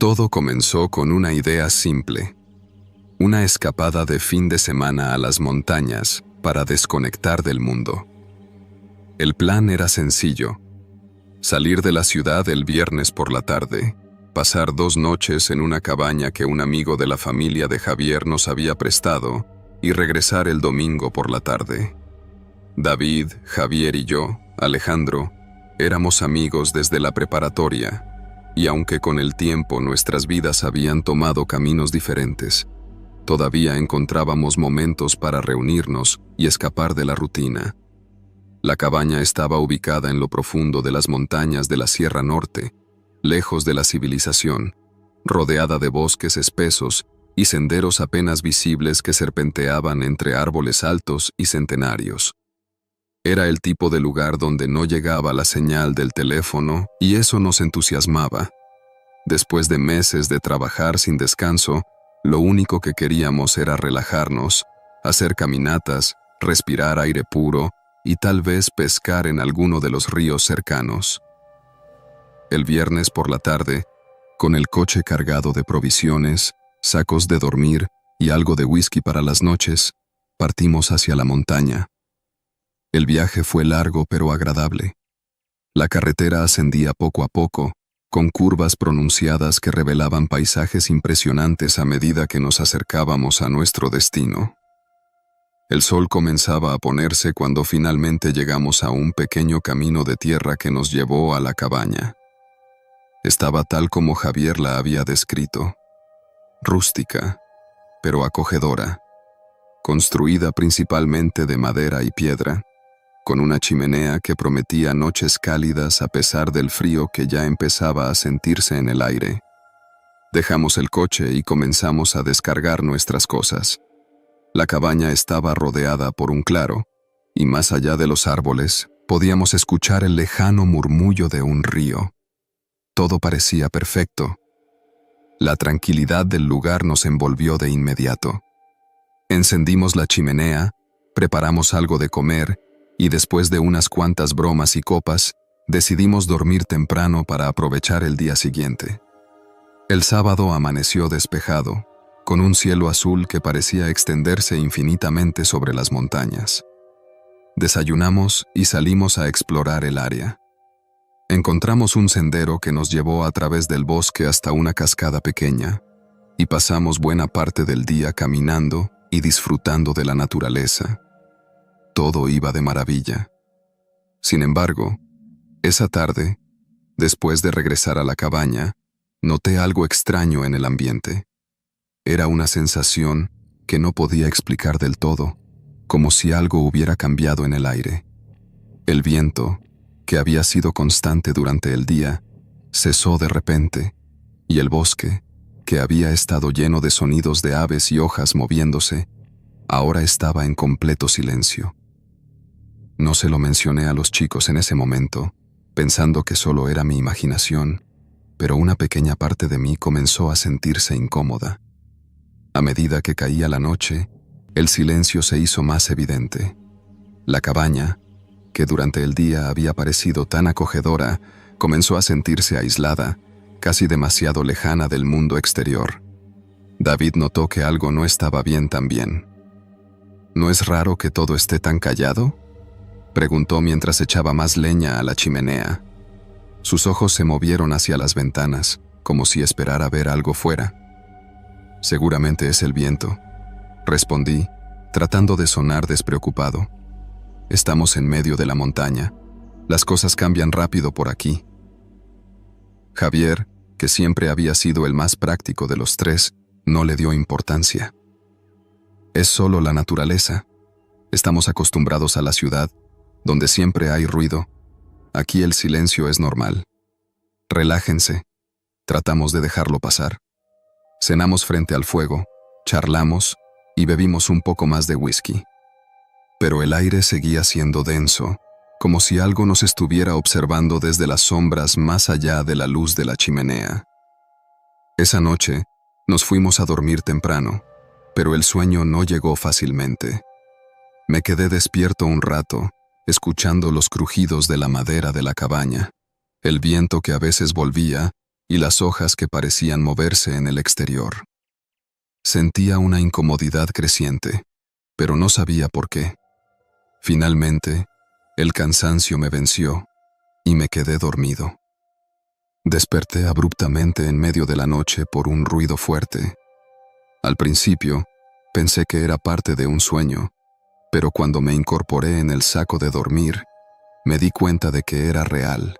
Todo comenzó con una idea simple: una escapada de fin de semana a las montañas para desconectar del mundo. El plan era sencillo: salir de la ciudad el viernes por la tarde, pasar 2 noches en una cabaña que un amigo de la familia de Javier nos había prestado y regresar el domingo por la tarde. David, Javier y yo, Alejandro, éramos amigos desde la preparatoria, y aunque con el tiempo nuestras vidas habían tomado caminos diferentes, todavía encontrábamos momentos para reunirnos y escapar de la rutina. La cabaña estaba ubicada en lo profundo de las montañas de la Sierra Norte, lejos de la civilización, rodeada de bosques espesos y senderos apenas visibles que serpenteaban entre árboles altos y centenarios. Era el tipo de lugar donde no llegaba la señal del teléfono y eso nos entusiasmaba. Después de meses de trabajar sin descanso, lo único que queríamos era relajarnos, hacer caminatas, respirar aire puro y tal vez pescar en alguno de los ríos cercanos. El viernes por la tarde, con el coche cargado de provisiones, sacos de dormir y algo de whisky para las noches, partimos hacia la montaña. El viaje fue largo pero agradable. La carretera ascendía poco a poco, con curvas pronunciadas que revelaban paisajes impresionantes a medida que nos acercábamos a nuestro destino. El sol comenzaba a ponerse cuando finalmente llegamos a un pequeño camino de tierra que nos llevó a la cabaña. Estaba tal como Javier la había descrito: rústica, pero acogedora, construida principalmente de madera y piedra, con una chimenea que prometía noches cálidas a pesar del frío que ya empezaba a sentirse en el aire. Dejamos el coche y comenzamos a descargar nuestras cosas. La cabaña estaba rodeada por un claro, y más allá de los árboles, podíamos escuchar el lejano murmullo de un río. Todo parecía perfecto. La tranquilidad del lugar nos envolvió de inmediato. Encendimos la chimenea, preparamos algo de comer, y después de unas cuantas bromas y copas, decidimos dormir temprano para aprovechar el día siguiente. El sábado amaneció despejado, con un cielo azul que parecía extenderse infinitamente sobre las montañas. Desayunamos y salimos a explorar el área. Encontramos un sendero que nos llevó a través del bosque hasta una cascada pequeña, y pasamos buena parte del día caminando y disfrutando de la naturaleza. Todo iba de maravilla. Sin embargo, esa tarde, después de regresar a la cabaña, noté algo extraño en el ambiente. Era una sensación que no podía explicar del todo, como si algo hubiera cambiado en el aire. El viento, que había sido constante durante el día, cesó de repente, y el bosque, que había estado lleno de sonidos de aves y hojas moviéndose, ahora estaba en completo silencio. No se lo mencioné a los chicos en ese momento, pensando que solo era mi imaginación, pero una pequeña parte de mí comenzó a sentirse incómoda. A medida que caía la noche, el silencio se hizo más evidente. La cabaña, que durante el día había parecido tan acogedora, comenzó a sentirse aislada, casi demasiado lejana del mundo exterior. David notó que algo no estaba bien también. ¿No es raro que todo esté tan callado?, preguntó mientras echaba más leña a la chimenea. Sus ojos se movieron hacia las ventanas, como si esperara ver algo fuera. Seguramente es el viento, respondí, tratando de sonar despreocupado. Estamos en medio de la montaña. Las cosas cambian rápido por aquí. Javier, que siempre había sido el más práctico de los tres, no le dio importancia. Es solo la naturaleza. Estamos acostumbrados a la ciudad, donde siempre hay ruido. Aquí el silencio es normal. Relájense. Tratamos de dejarlo pasar. Cenamos frente al fuego, charlamos y bebimos un poco más de whisky. Pero el aire seguía siendo denso, como si algo nos estuviera observando desde las sombras más allá de la luz de la chimenea. Esa noche, nos fuimos a dormir temprano, pero el sueño no llegó fácilmente. Me quedé despierto un rato, escuchando los crujidos de la madera de la cabaña, el viento que a veces volvía y las hojas que parecían moverse en el exterior. Sentía una incomodidad creciente, pero no sabía por qué. Finalmente, el cansancio me venció y me quedé dormido. Desperté abruptamente en medio de la noche por un ruido fuerte. Al principio, pensé que era parte de un sueño, pero cuando me incorporé en el saco de dormir, me di cuenta de que era real.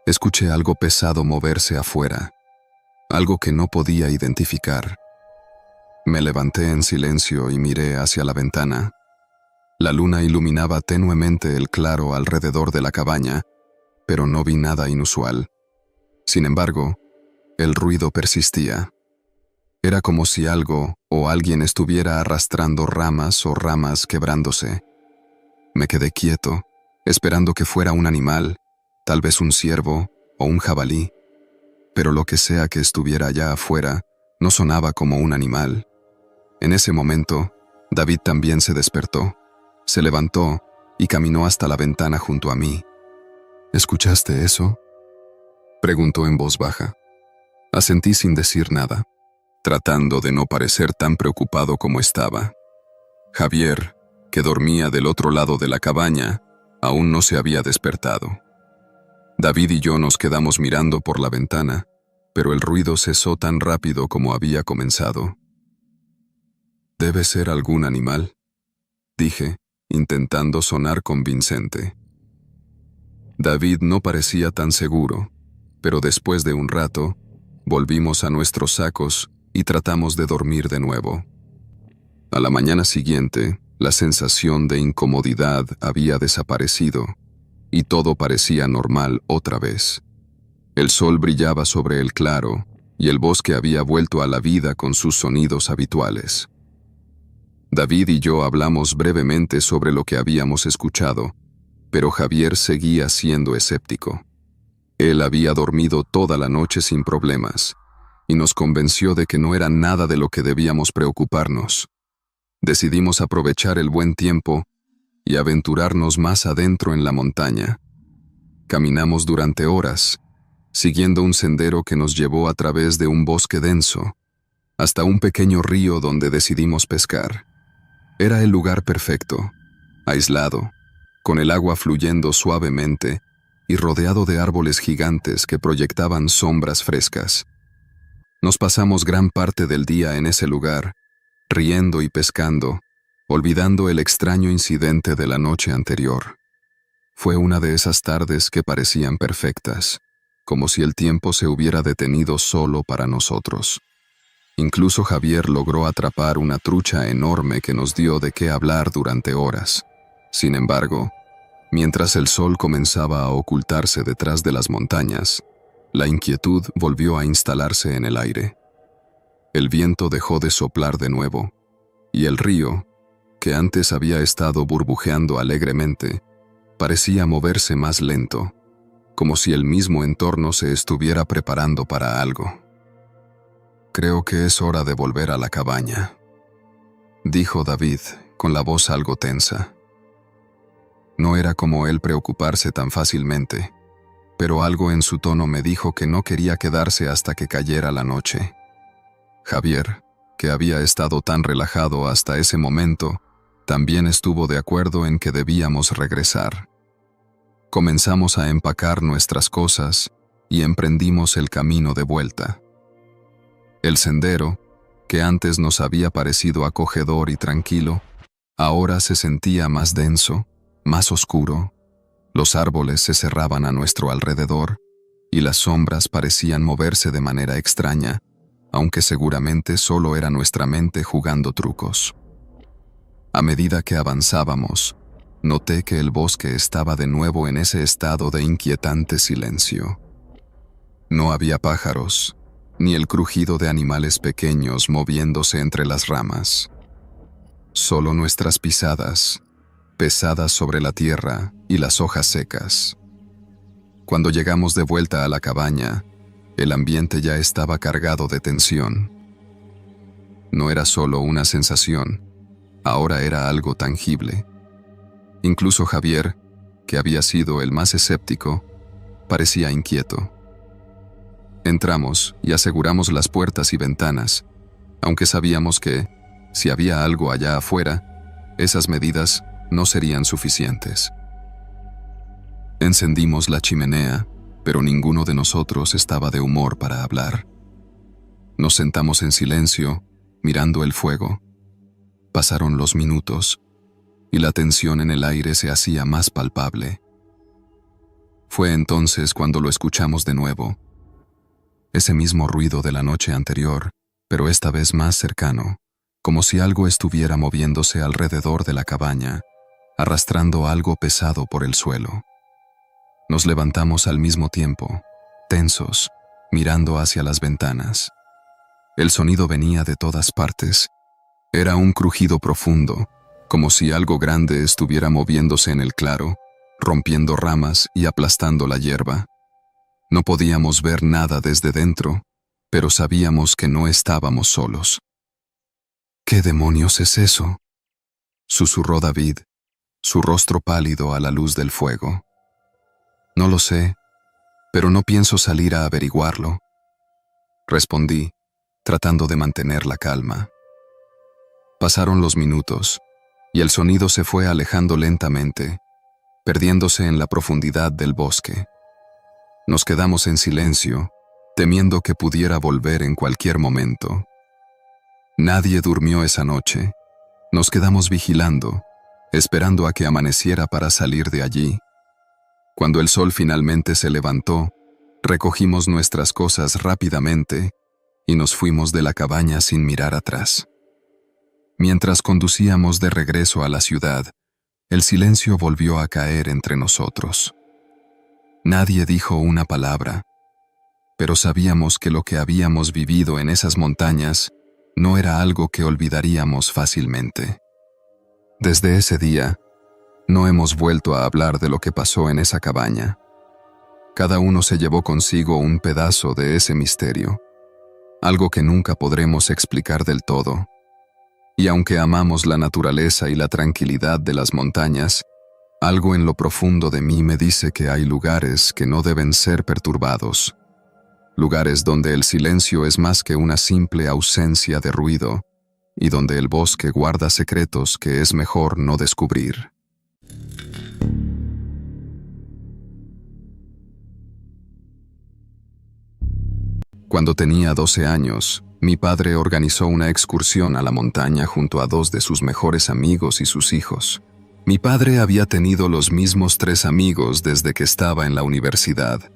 Escuché algo pesado moverse afuera, algo que no podía identificar. Me levanté en silencio y miré hacia la ventana. La luna iluminaba tenuemente el claro alrededor de la cabaña, pero no vi nada inusual. Sin embargo, el ruido persistía. Era como si algo o alguien estuviera arrastrando ramas o ramas quebrándose. Me quedé quieto, esperando que fuera un animal, tal vez un ciervo o un jabalí, pero lo que sea que estuviera allá afuera no sonaba como un animal. En ese momento, David también se despertó, se levantó y caminó hasta la ventana junto a mí. ¿Escuchaste eso?, preguntó en voz baja. Asentí sin decir nada, tratando de no parecer tan preocupado como estaba. Javier, que dormía del otro lado de la cabaña, aún no se había despertado. David y yo nos quedamos mirando por la ventana, pero el ruido cesó tan rápido como había comenzado. «Debe ser algún animal», dije, intentando sonar convincente. David no parecía tan seguro, pero después de un rato, volvimos a nuestros sacos y tratamos de dormir de nuevo. A la mañana siguiente, la sensación de incomodidad había desaparecido y todo parecía normal otra vez. El sol brillaba sobre el claro y el bosque había vuelto a la vida con sus sonidos habituales. David y yo hablamos brevemente sobre lo que habíamos escuchado, pero Javier seguía siendo escéptico. Él había dormido toda la noche sin problemas y nos convenció de que no era nada de lo que debíamos preocuparnos. Decidimos aprovechar el buen tiempo y aventurarnos más adentro en la montaña. Caminamos durante horas, siguiendo un sendero que nos llevó a través de un bosque denso, hasta un pequeño río donde decidimos pescar. Era el lugar perfecto, aislado, con el agua fluyendo suavemente y rodeado de árboles gigantes que proyectaban sombras frescas. Nos pasamos gran parte del día en ese lugar, riendo y pescando, olvidando el extraño incidente de la noche anterior. Fue una de esas tardes que parecían perfectas, como si el tiempo se hubiera detenido solo para nosotros. Incluso Javier logró atrapar una trucha enorme que nos dio de qué hablar durante horas. Sin embargo, mientras el sol comenzaba a ocultarse detrás de las montañas, la inquietud volvió a instalarse en el aire. El viento dejó de soplar de nuevo, y el río, que antes había estado burbujeando alegremente, parecía moverse más lento, como si el mismo entorno se estuviera preparando para algo. «Creo que es hora de volver a la cabaña», dijo David, con la voz algo tensa. No era como él preocuparse tan fácilmente, pero algo en su tono me dijo que no quería quedarse hasta que cayera la noche. Javier, que había estado tan relajado hasta ese momento, también estuvo de acuerdo en que debíamos regresar. Comenzamos a empacar nuestras cosas y emprendimos el camino de vuelta. El sendero, que antes nos había parecido acogedor y tranquilo, ahora se sentía más denso, más oscuro. Los árboles se cerraban a nuestro alrededor y las sombras parecían moverse de manera extraña, aunque seguramente solo era nuestra mente jugando trucos. A medida que avanzábamos, noté que el bosque estaba de nuevo en ese estado de inquietante silencio. No había pájaros, ni el crujido de animales pequeños moviéndose entre las ramas. Solo nuestras pisadas, pesadas sobre la tierra y las hojas secas. Cuando llegamos de vuelta a la cabaña, el ambiente ya estaba cargado de tensión. No era solo una sensación, ahora era algo tangible. Incluso Javier, que había sido el más escéptico, parecía inquieto. Entramos y aseguramos las puertas y ventanas, aunque sabíamos que, si había algo allá afuera, esas medidas no serían suficientes. Encendimos la chimenea, pero ninguno de nosotros estaba de humor para hablar. Nos sentamos en silencio, mirando el fuego. Pasaron los minutos, y la tensión en el aire se hacía más palpable. Fue entonces cuando lo escuchamos de nuevo. Ese mismo ruido de la noche anterior, pero esta vez más cercano, como si algo estuviera moviéndose alrededor de la cabaña, arrastrando algo pesado por el suelo. Nos levantamos al mismo tiempo, tensos, mirando hacia las ventanas. El sonido venía de todas partes. Era un crujido profundo, como si algo grande estuviera moviéndose en el claro, rompiendo ramas y aplastando la hierba. No podíamos ver nada desde dentro, pero sabíamos que no estábamos solos. «¿Qué demonios es eso?», susurró David, su rostro pálido a la luz del fuego. «No lo sé, pero no pienso salir a averiguarlo», respondí, tratando de mantener la calma. Pasaron los minutos, y el sonido se fue alejando lentamente, perdiéndose en la profundidad del bosque. Nos quedamos en silencio, temiendo que pudiera volver en cualquier momento. Nadie durmió esa noche. Nos quedamos vigilando, esperando a que amaneciera para salir de allí. Cuando el sol finalmente se levantó, recogimos nuestras cosas rápidamente y nos fuimos de la cabaña sin mirar atrás. Mientras conducíamos de regreso a la ciudad, el silencio volvió a caer entre nosotros. Nadie dijo una palabra, pero sabíamos que lo que habíamos vivido en esas montañas no era algo que olvidaríamos fácilmente. Desde ese día, no hemos vuelto a hablar de lo que pasó en esa cabaña. Cada uno se llevó consigo un pedazo de ese misterio, algo que nunca podremos explicar del todo. Y aunque amamos la naturaleza y la tranquilidad de las montañas, algo en lo profundo de mí me dice que hay lugares que no deben ser perturbados. Lugares donde el silencio es más que una simple ausencia de ruido, y donde el bosque guarda secretos que es mejor no descubrir. Cuando tenía 12 años, mi padre organizó una excursión a la montaña junto a 2 de sus mejores amigos y sus hijos. Mi padre había tenido los mismos 3 amigos desde que estaba en la universidad.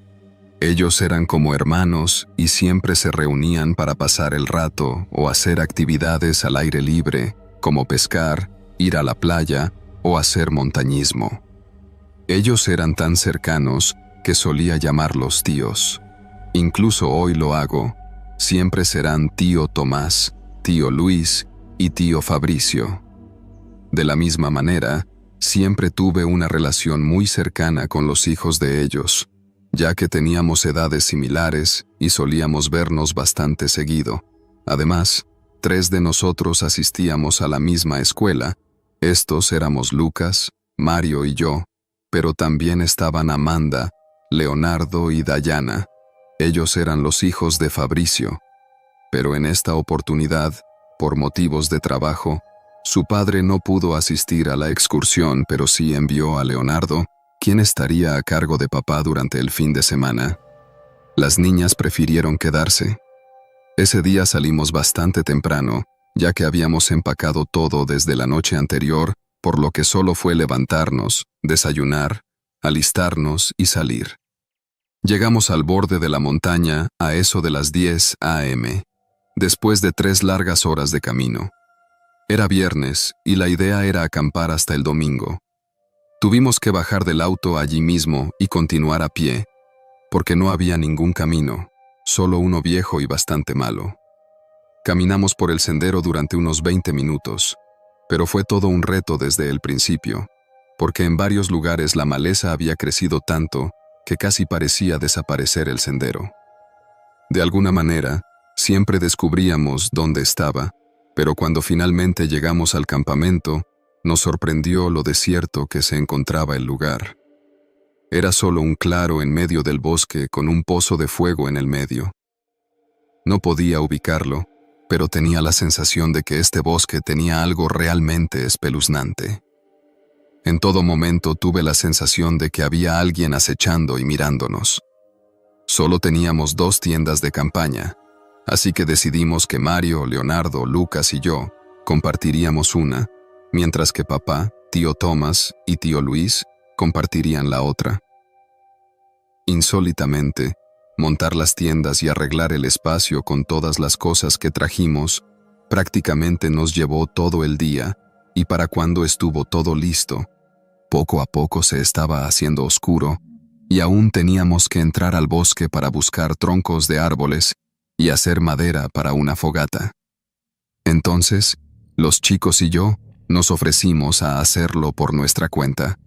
Ellos eran como hermanos y siempre se reunían para pasar el rato o hacer actividades al aire libre, como pescar, ir a la playa o hacer montañismo. Ellos eran tan cercanos que solía llamarlos tíos. Incluso hoy lo hago. Siempre serán tío Tomás, tío Luis y tío Fabricio. De la misma manera, siempre tuve una relación muy cercana con los hijos de ellos, ya que teníamos edades similares y solíamos vernos bastante seguido. Además, 3 de nosotros asistíamos a la misma escuela. Estos éramos Lucas, Mario y yo, pero también estaban Amanda, Leonardo y Dayana. Ellos eran los hijos de Fabricio, pero en esta oportunidad, por motivos de trabajo, su padre no pudo asistir a la excursión, pero sí envió a Leonardo, quien estaría a cargo de papá durante el fin de semana. Las niñas prefirieron quedarse. Ese día salimos bastante temprano, ya que habíamos empacado todo desde la noche anterior, por lo que solo fue levantarnos, desayunar, alistarnos y salir. Llegamos al borde de la montaña a eso de las 10 a.m., después de 3 largas horas de camino. Era viernes y la idea era acampar hasta el domingo. Tuvimos que bajar del auto allí mismo y continuar a pie, porque no había ningún camino, solo uno viejo y bastante malo. Caminamos por el sendero durante unos 20 minutos, pero fue todo un reto desde el principio, porque en varios lugares la maleza había crecido tanto que casi parecía desaparecer el sendero. De alguna manera, siempre descubríamos dónde estaba, pero cuando finalmente llegamos al campamento, nos sorprendió lo desierto que se encontraba el lugar. Era solo un claro en medio del bosque con un pozo de fuego en el medio. No podía ubicarlo, pero tenía la sensación de que este bosque tenía algo realmente espeluznante. En todo momento tuve la sensación de que había alguien acechando y mirándonos. Solo teníamos 2 tiendas de campaña, así que decidimos que Mario, Leonardo, Lucas y yo compartiríamos una, mientras que papá, tío Tomás y tío Luis compartirían la otra. Insólitamente, montar las tiendas y arreglar el espacio con todas las cosas que trajimos prácticamente nos llevó todo el día, y para cuando estuvo todo listo, poco a poco se estaba haciendo oscuro y aún teníamos que entrar al bosque para buscar troncos de árboles y hacer madera para una fogata. Entonces, los chicos y yo nos ofrecimos a hacerlo por nuestra cuenta.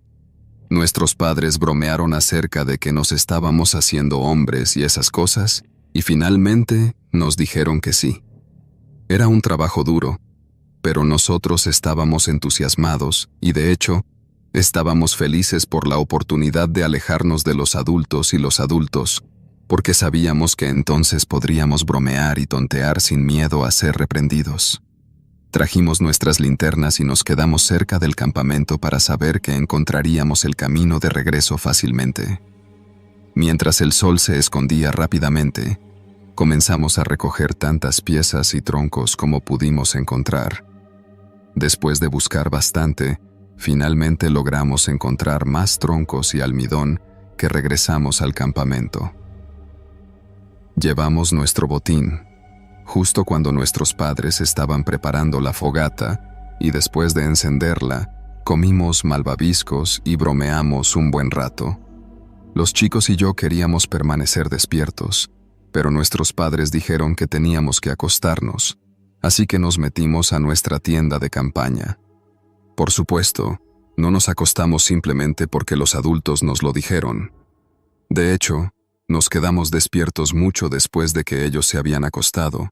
Nuestros padres bromearon acerca de que nos estábamos haciendo hombres y esas cosas, y finalmente nos dijeron que sí. Era un trabajo duro, pero nosotros estábamos entusiasmados y, de hecho, estábamos felices por la oportunidad de alejarnos de los adultos y los adultos, porque sabíamos que entonces podríamos bromear y tontear sin miedo a ser reprendidos. Trajimos nuestras linternas y nos quedamos cerca del campamento para saber que encontraríamos el camino de regreso fácilmente. Mientras el sol se escondía rápidamente, comenzamos a recoger tantas piezas y troncos como pudimos encontrar. Después de buscar bastante, finalmente logramos encontrar más troncos y almidón que regresamos al campamento. Llevamos nuestro botín, justo cuando nuestros padres estaban preparando la fogata, y después de encenderla, comimos malvaviscos y bromeamos un buen rato. Los chicos y yo queríamos permanecer despiertos, pero nuestros padres dijeron que teníamos que acostarnos, así que nos metimos a nuestra tienda de campaña. Por supuesto, no nos acostamos simplemente porque los adultos nos lo dijeron. De hecho, nos quedamos despiertos mucho después de que ellos se habían acostado,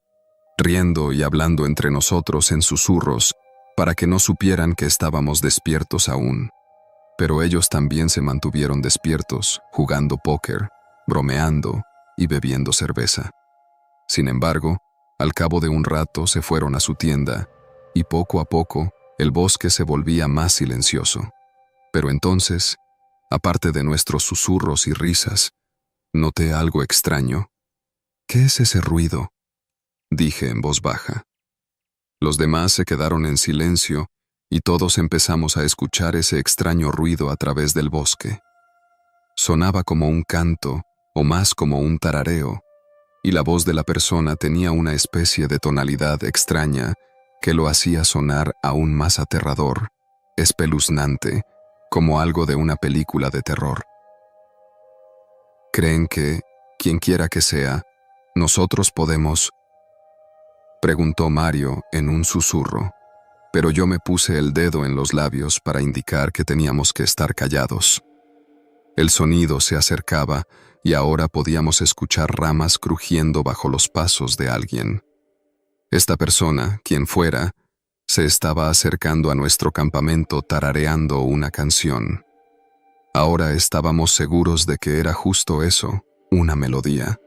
riendo y hablando entre nosotros en susurros para que no supieran que estábamos despiertos aún. Pero ellos también se mantuvieron despiertos, jugando póker, bromeando y bebiendo cerveza. Sin embargo, al cabo de un rato se fueron a su tienda, y poco a poco el bosque se volvía más silencioso. Pero entonces, aparte de nuestros susurros y risas, noté algo extraño. ¿Qué es ese ruido?, dije en voz baja. Los demás se quedaron en silencio y todos empezamos a escuchar ese extraño ruido a través del bosque. Sonaba como un canto, o más como un tarareo, y la voz de la persona tenía una especie de tonalidad extraña que lo hacía sonar aún más aterrador, espeluznante, como algo de una película de terror. ¿Creen que, quien quiera que sea, nosotros podemos?, preguntó Mario en un susurro, pero yo me puse el dedo en los labios para indicar que teníamos que estar callados. El sonido se acercaba y ahora podíamos escuchar ramas crujiendo bajo los pasos de alguien. Esta persona, quien fuera, se estaba acercando a nuestro campamento tarareando una canción. Ahora estábamos seguros de que era justo eso, una melodía.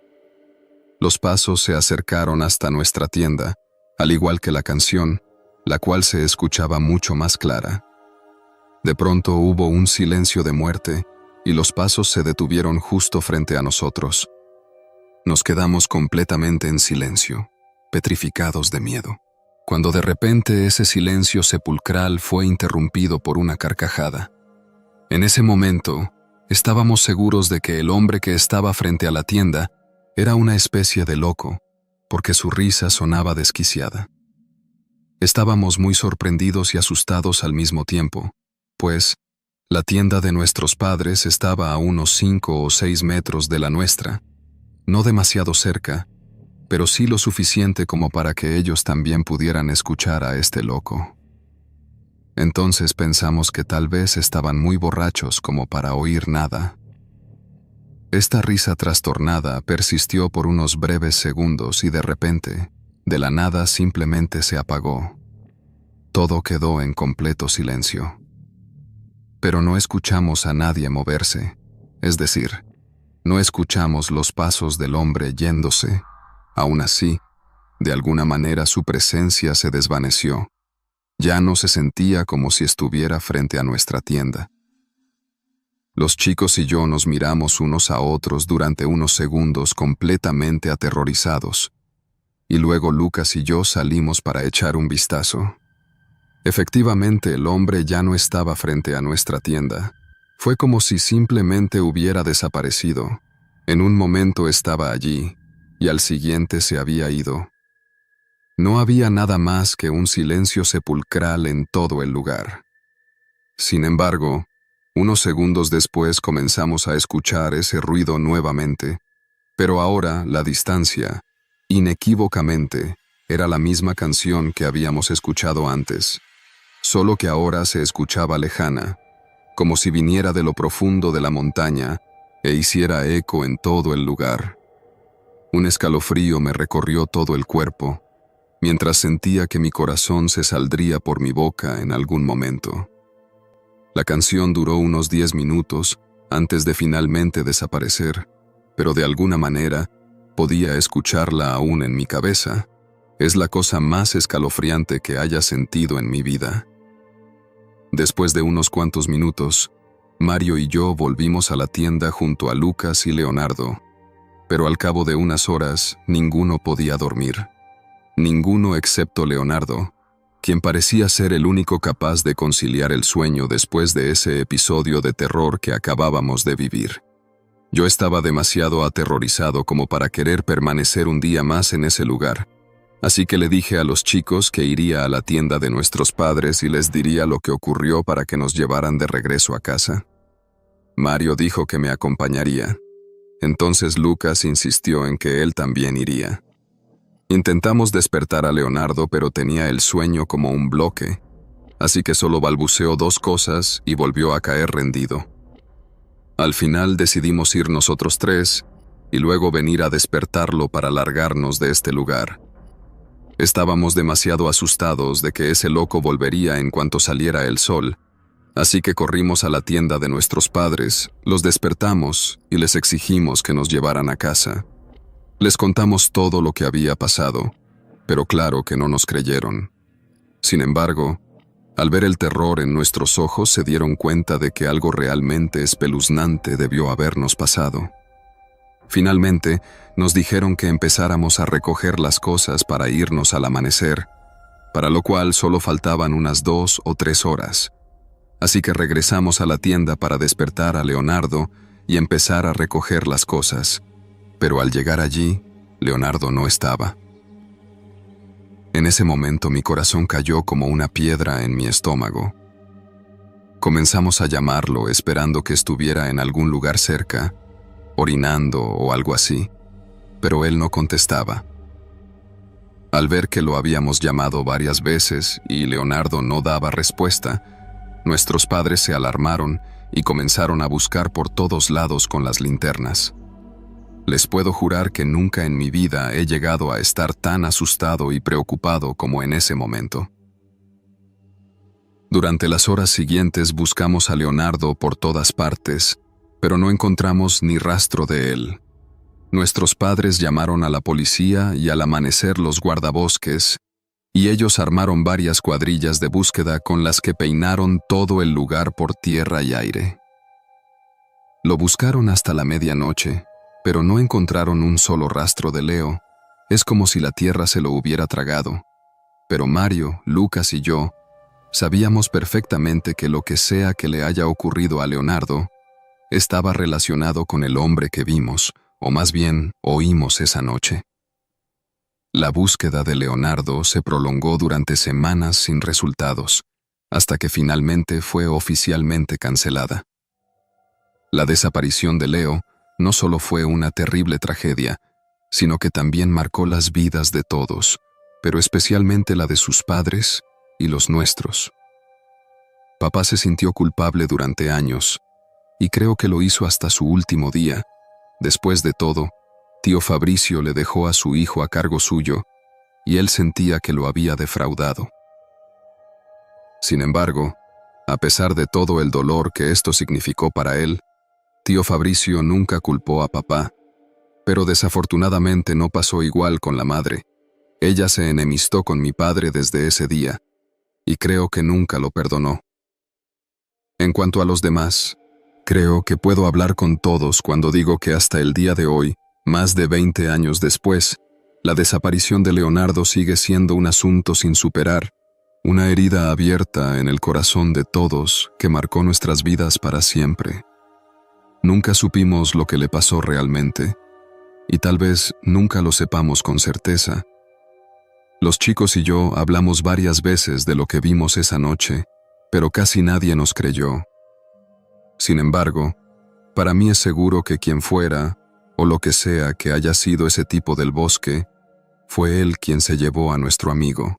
Los pasos se acercaron hasta nuestra tienda, al igual que la canción, la cual se escuchaba mucho más clara. De pronto hubo un silencio de muerte y los pasos se detuvieron justo frente a nosotros. Nos quedamos completamente en silencio, petrificados de miedo, cuando de repente ese silencio sepulcral fue interrumpido por una carcajada. En ese momento, estábamos seguros de que el hombre que estaba frente a la tienda era una especie de loco, porque su risa sonaba desquiciada. Estábamos muy sorprendidos y asustados al mismo tiempo, pues la tienda de nuestros padres estaba a unos 5 o 6 metros de la nuestra, no demasiado cerca, pero sí lo suficiente como para que ellos también pudieran escuchar a este loco. Entonces pensamos que tal vez estaban muy borrachos como para oír nada. Esta risa trastornada persistió por unos breves segundos y de repente, de la nada simplemente se apagó. Todo quedó en completo silencio. Pero no escuchamos a nadie moverse, es decir, no escuchamos los pasos del hombre yéndose, Aún así, de alguna manera su presencia se desvaneció. Ya no se sentía como si estuviera frente a nuestra tienda. Los chicos y yo nos miramos unos a otros durante unos segundos completamente aterrorizados, y luego Lucas y yo salimos para echar un vistazo. Efectivamente, el hombre ya no estaba frente a nuestra tienda. Fue como si simplemente hubiera desaparecido. En un momento estaba allí, y al siguiente se había ido. No había nada más que un silencio sepulcral en todo el lugar. Sin embargo, unos segundos después comenzamos a escuchar ese ruido nuevamente, pero ahora la distancia, inequívocamente, era la misma canción que habíamos escuchado antes, solo que ahora se escuchaba lejana, como si viniera de lo profundo de la montaña e hiciera eco en todo el lugar. Un escalofrío me recorrió todo el cuerpo, mientras sentía que mi corazón se saldría por mi boca en algún momento. La canción duró unos 10 minutos antes de finalmente desaparecer, pero de alguna manera podía escucharla aún en mi cabeza. Es la cosa más escalofriante que haya sentido en mi vida. Después de unos cuantos minutos, Mario y yo volvimos a la tienda junto a Lucas y Leonardo, pero al cabo de unas horas ninguno podía dormir. Ninguno excepto Leonardo, quien parecía ser el único capaz de conciliar el sueño después de ese episodio de terror que acabábamos de vivir. Yo estaba demasiado aterrorizado como para querer permanecer un día más en ese lugar, así que le dije a los chicos que iría a la tienda de nuestros padres y les diría lo que ocurrió para que nos llevaran de regreso a casa. Mario dijo que me acompañaría. Entonces Lucas insistió en que él también iría. Intentamos despertar a Leonardo, pero tenía el sueño como un bloque, así que solo balbuceó 2 cosas y volvió a caer rendido. Al final decidimos ir nosotros 3 y luego venir a despertarlo para largarnos de este lugar. Estábamos demasiado asustados de que ese loco volvería en cuanto saliera el sol, así que corrimos a la tienda de nuestros padres, los despertamos y les exigimos que nos llevaran a casa. Les contamos todo lo que había pasado, pero claro que no nos creyeron. Sin embargo, al ver el terror en nuestros ojos se dieron cuenta de que algo realmente espeluznante debió habernos pasado. Finalmente, nos dijeron que empezáramos a recoger las cosas para irnos al amanecer, para lo cual solo faltaban unas 2 o 3 horas. Así que regresamos a la tienda para despertar a Leonardo y empezar a recoger las cosas. Pero al llegar allí, Leonardo no estaba. En ese momento mi corazón cayó como una piedra en mi estómago. Comenzamos a llamarlo esperando que estuviera en algún lugar cerca, orinando o algo así, pero él no contestaba. Al ver que lo habíamos llamado varias veces y Leonardo no daba respuesta, nuestros padres se alarmaron y comenzaron a buscar por todos lados con las linternas. Les puedo jurar que nunca en mi vida he llegado a estar tan asustado y preocupado como en ese momento. Durante las horas siguientes buscamos a Leonardo por todas partes, pero no encontramos ni rastro de él. Nuestros padres llamaron a la policía y al amanecer los guardabosques, y ellos armaron varias cuadrillas de búsqueda con las que peinaron todo el lugar por tierra y aire. Lo buscaron hasta la medianoche, pero no encontraron un solo rastro de Leo. Es como si la tierra se lo hubiera tragado. Pero Mario, Lucas y yo sabíamos perfectamente que lo que sea que le haya ocurrido a Leonardo estaba relacionado con el hombre que vimos, o más bien oímos esa noche. La búsqueda de Leonardo se prolongó durante semanas sin resultados, hasta que finalmente fue oficialmente cancelada. La desaparición de Leo no solo fue una terrible tragedia, sino que también marcó las vidas de todos, pero especialmente la de sus padres y los nuestros. Papá se sintió culpable durante años, y creo que lo hizo hasta su último día. Después de todo, tío Fabricio le dejó a su hijo a cargo suyo, y él sentía que lo había defraudado. Sin embargo, a pesar de todo el dolor que esto significó para él, tío Fabricio nunca culpó a papá. Pero desafortunadamente no pasó igual con la madre. Ella se enemistó con mi padre desde ese día, y creo que nunca lo perdonó. En cuanto a los demás, creo que puedo hablar con todos cuando digo que hasta el día de hoy, más de 20 años después, la desaparición de Leonardo sigue siendo un asunto sin superar, una herida abierta en el corazón de todos que marcó nuestras vidas para siempre. Nunca supimos lo que le pasó realmente, y tal vez nunca lo sepamos con certeza. Los chicos y yo hablamos varias veces de lo que vimos esa noche, pero casi nadie nos creyó. Sin embargo, para mí es seguro que quien fuera, o lo que sea que haya sido ese tipo del bosque, fue él quien se llevó a nuestro amigo.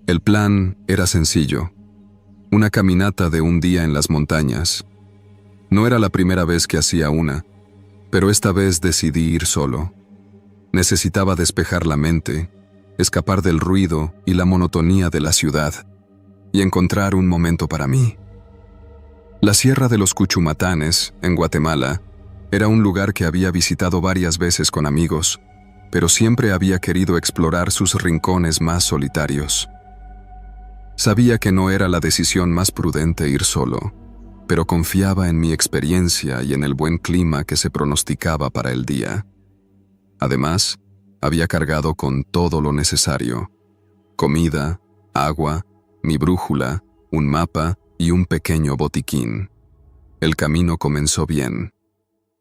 El plan era sencillo, una caminata de un día en las montañas. No era la primera vez que hacía una, pero esta vez decidí ir solo. Necesitaba despejar la mente, escapar del ruido y la monotonía de la ciudad, y encontrar un momento para mí. La Sierra de los Cuchumatanes, en Guatemala, era un lugar que había visitado varias veces con amigos, pero siempre había querido explorar sus rincones más solitarios. Sabía que no era la decisión más prudente ir solo, pero confiaba en mi experiencia y en el buen clima que se pronosticaba para el día. Además, había cargado con todo lo necesario: comida, agua, mi brújula, un mapa y un pequeño botiquín. El camino comenzó bien.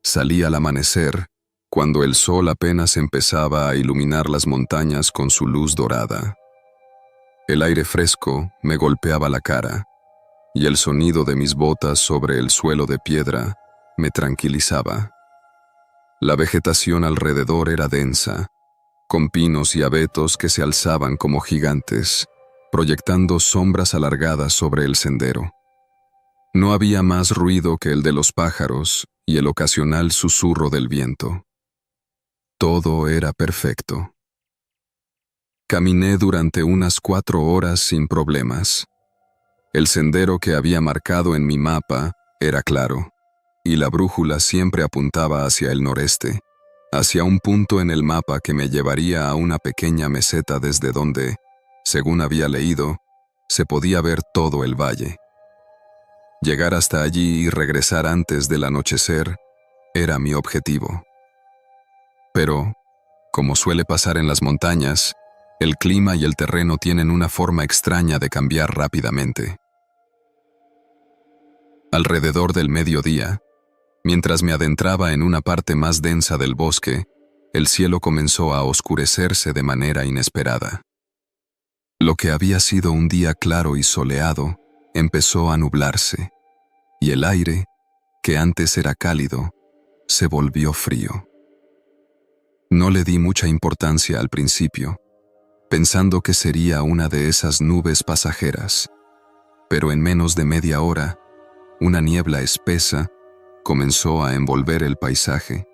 Salí al amanecer, cuando el sol apenas empezaba a iluminar las montañas con su luz dorada. El aire fresco me golpeaba la cara, y el sonido de mis botas sobre el suelo de piedra me tranquilizaba. La vegetación alrededor era densa, con pinos y abetos que se alzaban como gigantes, proyectando sombras alargadas sobre el sendero. No había más ruido que el de los pájaros y el ocasional susurro del viento. Todo era perfecto. Caminé durante unas 4 horas sin problemas. El sendero que había marcado en mi mapa era claro, y la brújula siempre apuntaba hacia el noreste, hacia un punto en el mapa que me llevaría a una pequeña meseta desde donde, según había leído, se podía ver todo el valle. Llegar hasta allí y regresar antes del anochecer era mi objetivo. Pero, como suele pasar en las montañas, el clima y el terreno tienen una forma extraña de cambiar rápidamente. Alrededor del mediodía, mientras me adentraba en una parte más densa del bosque, el cielo comenzó a oscurecerse de manera inesperada. Lo que había sido un día claro y soleado empezó a nublarse, y el aire, que antes era cálido, se volvió frío. No le di mucha importancia al principio, pensando que sería una de esas nubes pasajeras, pero en menos de media hora, una niebla espesa comenzó a envolver el paisaje.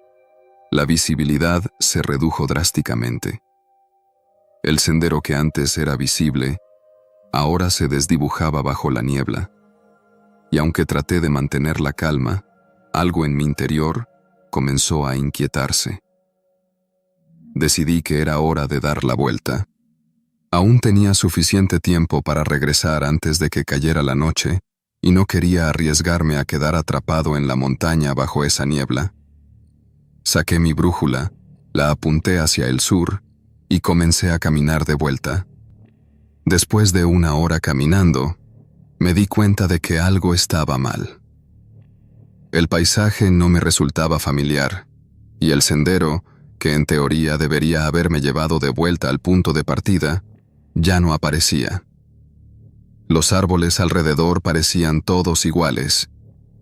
La visibilidad se redujo drásticamente. El sendero que antes era visible, ahora se desdibujaba bajo la niebla, y aunque traté de mantener la calma, algo en mi interior comenzó a inquietarse. Decidí que era hora de dar la vuelta. Aún tenía suficiente tiempo para regresar antes de que cayera la noche, y no quería arriesgarme a quedar atrapado en la montaña bajo esa niebla. Saqué mi brújula, la apunté hacia el sur, y comencé a caminar de vuelta. Después de 1 hora caminando, me di cuenta de que algo estaba mal. El paisaje no me resultaba familiar, y el sendero, que en teoría debería haberme llevado de vuelta al punto de partida, ya no aparecía. Los árboles alrededor parecían todos iguales,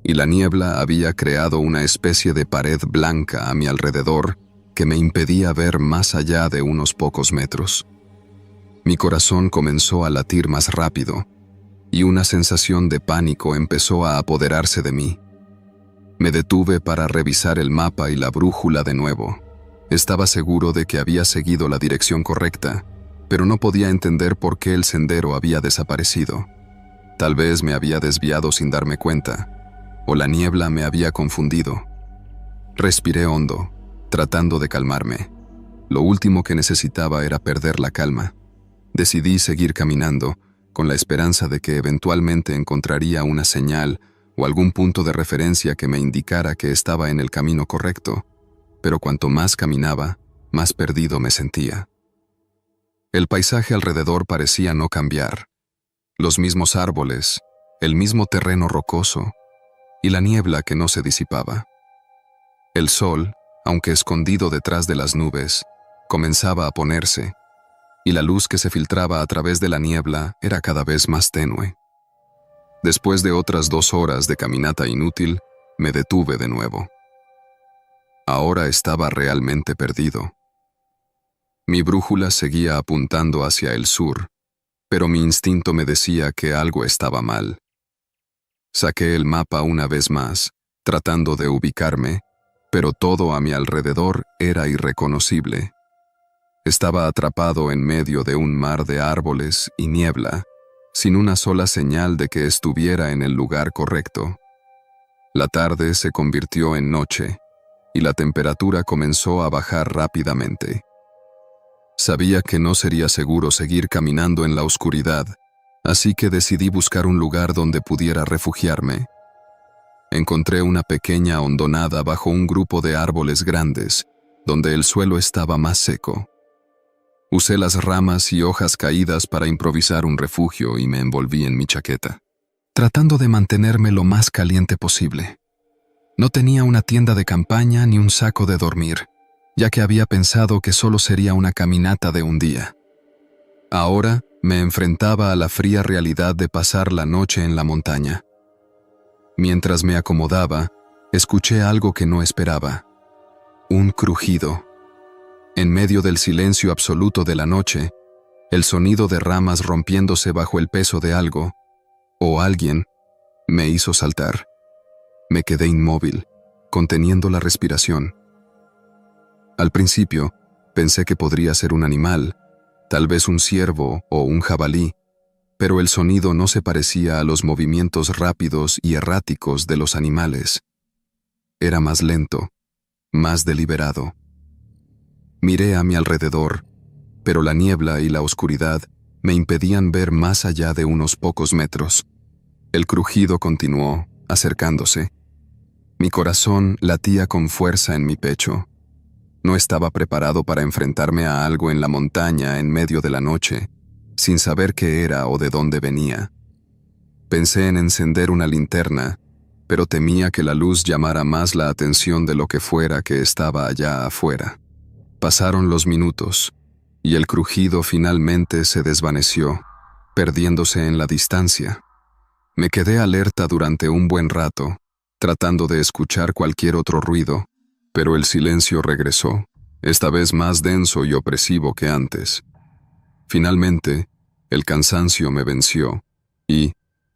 y la niebla había creado una especie de pared blanca a mi alrededor que me impedía ver más allá de unos pocos metros. Mi corazón comenzó a latir más rápido, y una sensación de pánico empezó a apoderarse de mí. Me detuve para revisar el mapa y la brújula de nuevo. Estaba seguro de que había seguido la dirección correcta, pero no podía entender por qué el sendero había desaparecido. Tal vez me había desviado sin darme cuenta, o la niebla me había confundido. Respiré hondo, tratando de calmarme. Lo último que necesitaba era perder la calma. Decidí seguir caminando, con la esperanza de que eventualmente encontraría una señal o algún punto de referencia que me indicara que estaba en el camino correcto, pero cuanto más caminaba, más perdido me sentía. El paisaje alrededor parecía no cambiar. Los mismos árboles, el mismo terreno rocoso y la niebla que no se disipaba. El sol, aunque escondido detrás de las nubes, comenzaba a ponerse, y la luz que se filtraba a través de la niebla era cada vez más tenue. Después de otras 2 horas de caminata inútil, me detuve de nuevo. Ahora estaba realmente perdido. Mi brújula seguía apuntando hacia el sur, pero mi instinto me decía que algo estaba mal. Saqué el mapa una vez más, tratando de ubicarme, pero todo a mi alrededor era irreconocible. Estaba atrapado en medio de un mar de árboles y niebla, sin una sola señal de que estuviera en el lugar correcto. La tarde se convirtió en noche, y la temperatura comenzó a bajar rápidamente. Sabía que no sería seguro seguir caminando en la oscuridad, así que decidí buscar un lugar donde pudiera refugiarme. Encontré una pequeña hondonada bajo un grupo de árboles grandes, donde el suelo estaba más seco. Usé las ramas y hojas caídas para improvisar un refugio y me envolví en mi chaqueta, tratando de mantenerme lo más caliente posible. No tenía una tienda de campaña ni un saco de dormir, ya que había pensado que solo sería una caminata de un día. Ahora me enfrentaba a la fría realidad de pasar la noche en la montaña. Mientras me acomodaba, escuché algo que no esperaba. Un crujido. En medio del silencio absoluto de la noche, el sonido de ramas rompiéndose bajo el peso de algo, o alguien, me hizo saltar. Me quedé inmóvil, conteniendo la respiración. Al principio, pensé que podría ser un animal, tal vez un ciervo o un jabalí, pero el sonido no se parecía a los movimientos rápidos y erráticos de los animales. Era más lento, más deliberado. Miré a mi alrededor, pero la niebla y la oscuridad me impedían ver más allá de unos pocos metros. El crujido continuó, acercándose. Mi corazón latía con fuerza en mi pecho. No estaba preparado para enfrentarme a algo en la montaña en medio de la noche, sin saber qué era o de dónde venía. Pensé en encender una linterna, pero temía que la luz llamara más la atención de lo que fuera que estaba allá afuera. Pasaron los minutos, y el crujido finalmente se desvaneció, perdiéndose en la distancia. Me quedé alerta durante un buen rato, tratando de escuchar cualquier otro ruido, pero el silencio regresó, esta vez más denso y opresivo que antes. Finalmente, el cansancio me venció, y,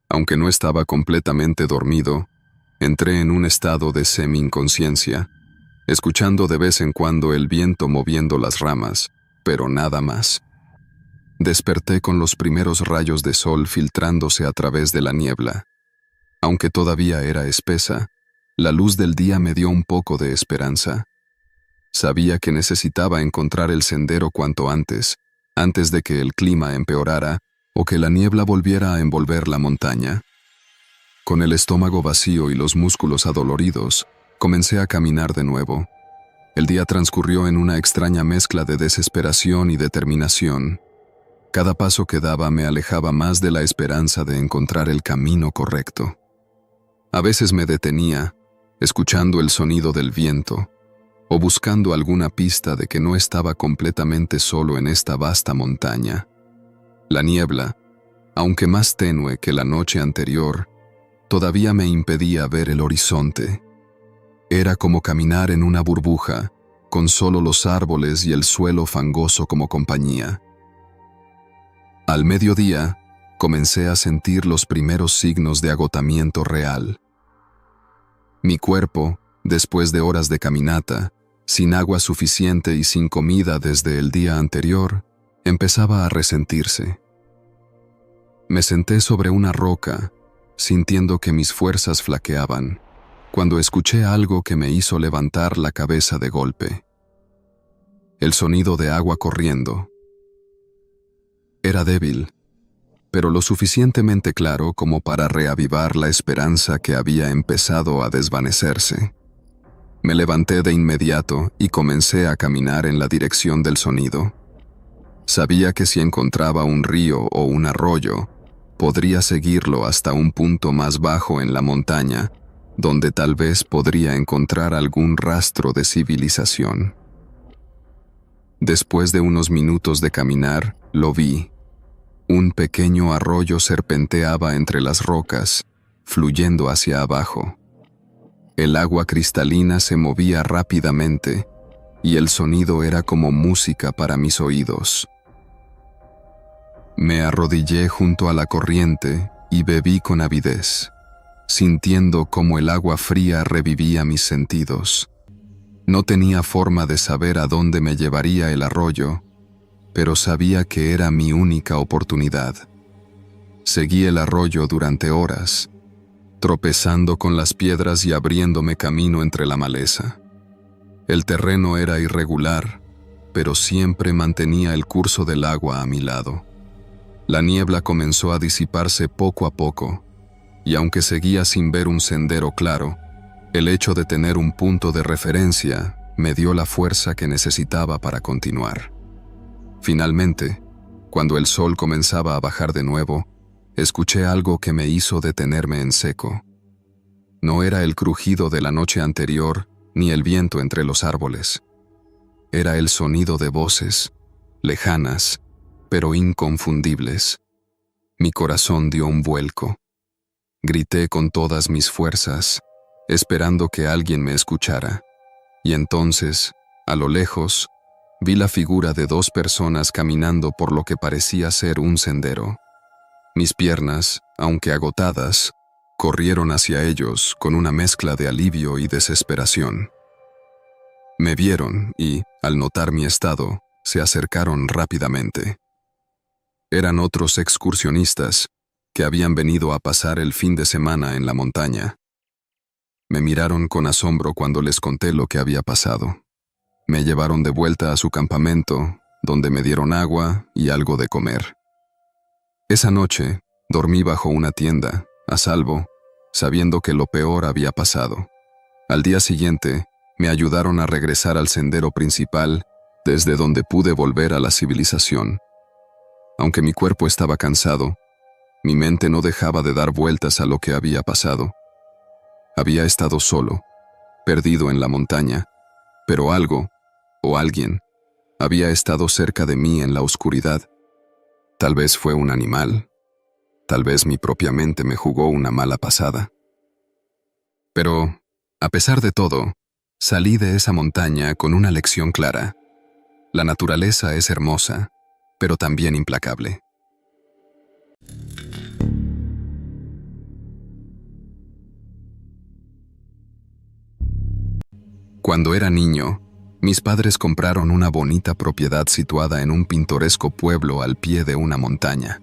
aunque no estaba completamente dormido, entré en un estado de semi-inconsciencia, escuchando de vez en cuando el viento moviendo las ramas, pero nada más. Desperté con los primeros rayos de sol filtrándose a través de la niebla. Aunque todavía era espesa, la luz del día me dio un poco de esperanza. Sabía que necesitaba encontrar el sendero cuanto antes de que el clima empeorara o que la niebla volviera a envolver la montaña. Con el estómago vacío y los músculos adoloridos, comencé a caminar de nuevo. El día transcurrió en una extraña mezcla de desesperación y determinación. Cada paso que daba me alejaba más de la esperanza de encontrar el camino correcto. A veces me detenía, escuchando el sonido del viento, o buscando alguna pista de que no estaba completamente solo en esta vasta montaña. La niebla, aunque más tenue que la noche anterior, todavía me impedía ver el horizonte. Era como caminar en una burbuja, con solo los árboles y el suelo fangoso como compañía. Al mediodía, comencé a sentir los primeros signos de agotamiento real. Mi cuerpo, después de horas de caminata, sin agua suficiente y sin comida desde el día anterior, empezaba a resentirse. Me senté sobre una roca, sintiendo que mis fuerzas flaqueaban, cuando escuché algo que me hizo levantar la cabeza de golpe. El sonido de agua corriendo. Era débil, pero lo suficientemente claro como para reavivar la esperanza que había empezado a desvanecerse. Me levanté de inmediato y comencé a caminar en la dirección del sonido. Sabía que si encontraba un río o un arroyo, podría seguirlo hasta un punto más bajo en la montaña, donde tal vez podría encontrar algún rastro de civilización. Después de unos minutos de caminar, lo vi. Un pequeño arroyo serpenteaba entre las rocas, fluyendo hacia abajo. El agua cristalina se movía rápidamente, y el sonido era como música para mis oídos. Me arrodillé junto a la corriente y bebí con avidez, sintiendo cómo el agua fría revivía mis sentidos. No tenía forma de saber a dónde me llevaría el arroyo, pero sabía que era mi única oportunidad. Seguí el arroyo durante horas, tropezando con las piedras y abriéndome camino entre la maleza. El terreno era irregular, pero siempre mantenía el curso del agua a mi lado. La niebla comenzó a disiparse poco a poco, y aunque seguía sin ver un sendero claro, el hecho de tener un punto de referencia me dio la fuerza que necesitaba para continuar. Finalmente, cuando el sol comenzaba a bajar de nuevo, escuché algo que me hizo detenerme en seco. No era el crujido de la noche anterior ni el viento entre los árboles. Era el sonido de voces, lejanas, pero inconfundibles. Mi corazón dio un vuelco. Grité con todas mis fuerzas, esperando que alguien me escuchara. Y entonces, a lo lejos, vi la figura de dos personas caminando por lo que parecía ser un sendero. Mis piernas, aunque agotadas, corrieron hacia ellos con una mezcla de alivio y desesperación. Me vieron y, al notar mi estado, se acercaron rápidamente. Eran otros excursionistas que habían venido a pasar el fin de semana en la montaña. Me miraron con asombro cuando les conté lo que había pasado. Me llevaron de vuelta a su campamento, donde me dieron agua y algo de comer. Esa noche, dormí bajo una tienda, a salvo, sabiendo que lo peor había pasado. Al día siguiente, me ayudaron a regresar al sendero principal, desde donde pude volver a la civilización. Aunque mi cuerpo estaba cansado, mi mente no dejaba de dar vueltas a lo que había pasado. Había estado solo, perdido en la montaña, pero algo, o alguien, había estado cerca de mí en la oscuridad. Tal vez fue un animal, tal vez mi propia mente me jugó una mala pasada. Pero, a pesar de todo, salí de esa montaña con una lección clara. La naturaleza es hermosa, pero también implacable. Cuando era niño, mis padres compraron una bonita propiedad situada en un pintoresco pueblo al pie de una montaña.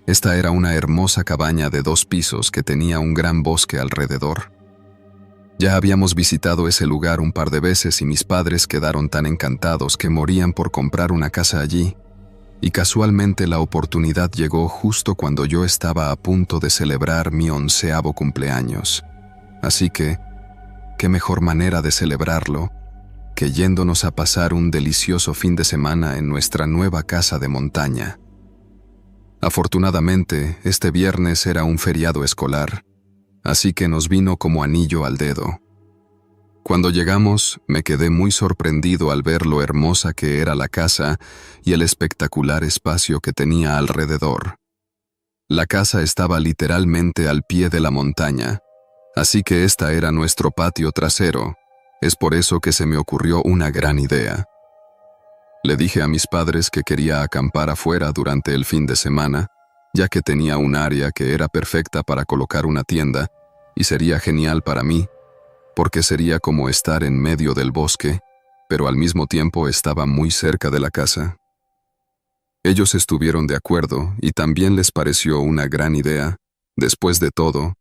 Esta era una hermosa cabaña de 2 pisos que tenía un gran bosque alrededor. Ya habíamos visitado ese lugar un par de veces y mis padres quedaron tan encantados que morían por comprar una casa allí, y casualmente la oportunidad llegó justo cuando yo estaba a punto de celebrar mi 11º cumpleaños. Así que, ¿qué mejor manera de celebrarlo que yéndonos a pasar un delicioso fin de semana en nuestra nueva casa de montaña? Afortunadamente, este viernes era un feriado escolar, así que nos vino como anillo al dedo. Cuando llegamos, me quedé muy sorprendido al ver lo hermosa que era la casa y el espectacular espacio que tenía alrededor. La casa estaba literalmente al pie de la montaña, así que esta era nuestro patio trasero. Es por eso que se me ocurrió una gran idea. Le dije a mis padres que quería acampar afuera durante el fin de semana, ya que tenía un área que era perfecta para colocar una tienda, y sería genial para mí, porque sería como estar en medio del bosque, pero al mismo tiempo estaba muy cerca de la casa. Ellos estuvieron de acuerdo y también les pareció una gran idea. Después de todo,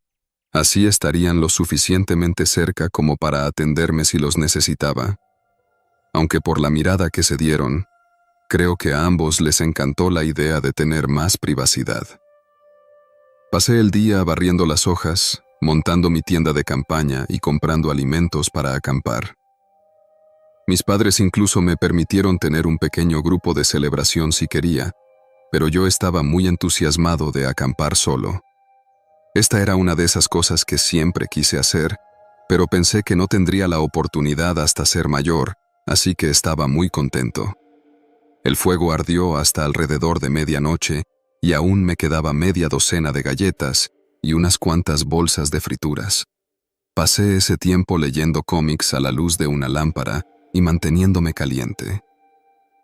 así estarían lo suficientemente cerca como para atenderme si los necesitaba. Aunque por la mirada que se dieron, creo que a ambos les encantó la idea de tener más privacidad. Pasé el día barriendo las hojas, montando mi tienda de campaña y comprando alimentos para acampar. Mis padres incluso me permitieron tener un pequeño grupo de celebración si quería, pero yo estaba muy entusiasmado de acampar solo. Esta era una de esas cosas que siempre quise hacer, pero pensé que no tendría la oportunidad hasta ser mayor, así que estaba muy contento. El fuego ardió hasta alrededor de medianoche y aún me quedaba media docena de galletas y unas cuantas bolsas de frituras. Pasé ese tiempo leyendo cómics a la luz de una lámpara y manteniéndome caliente.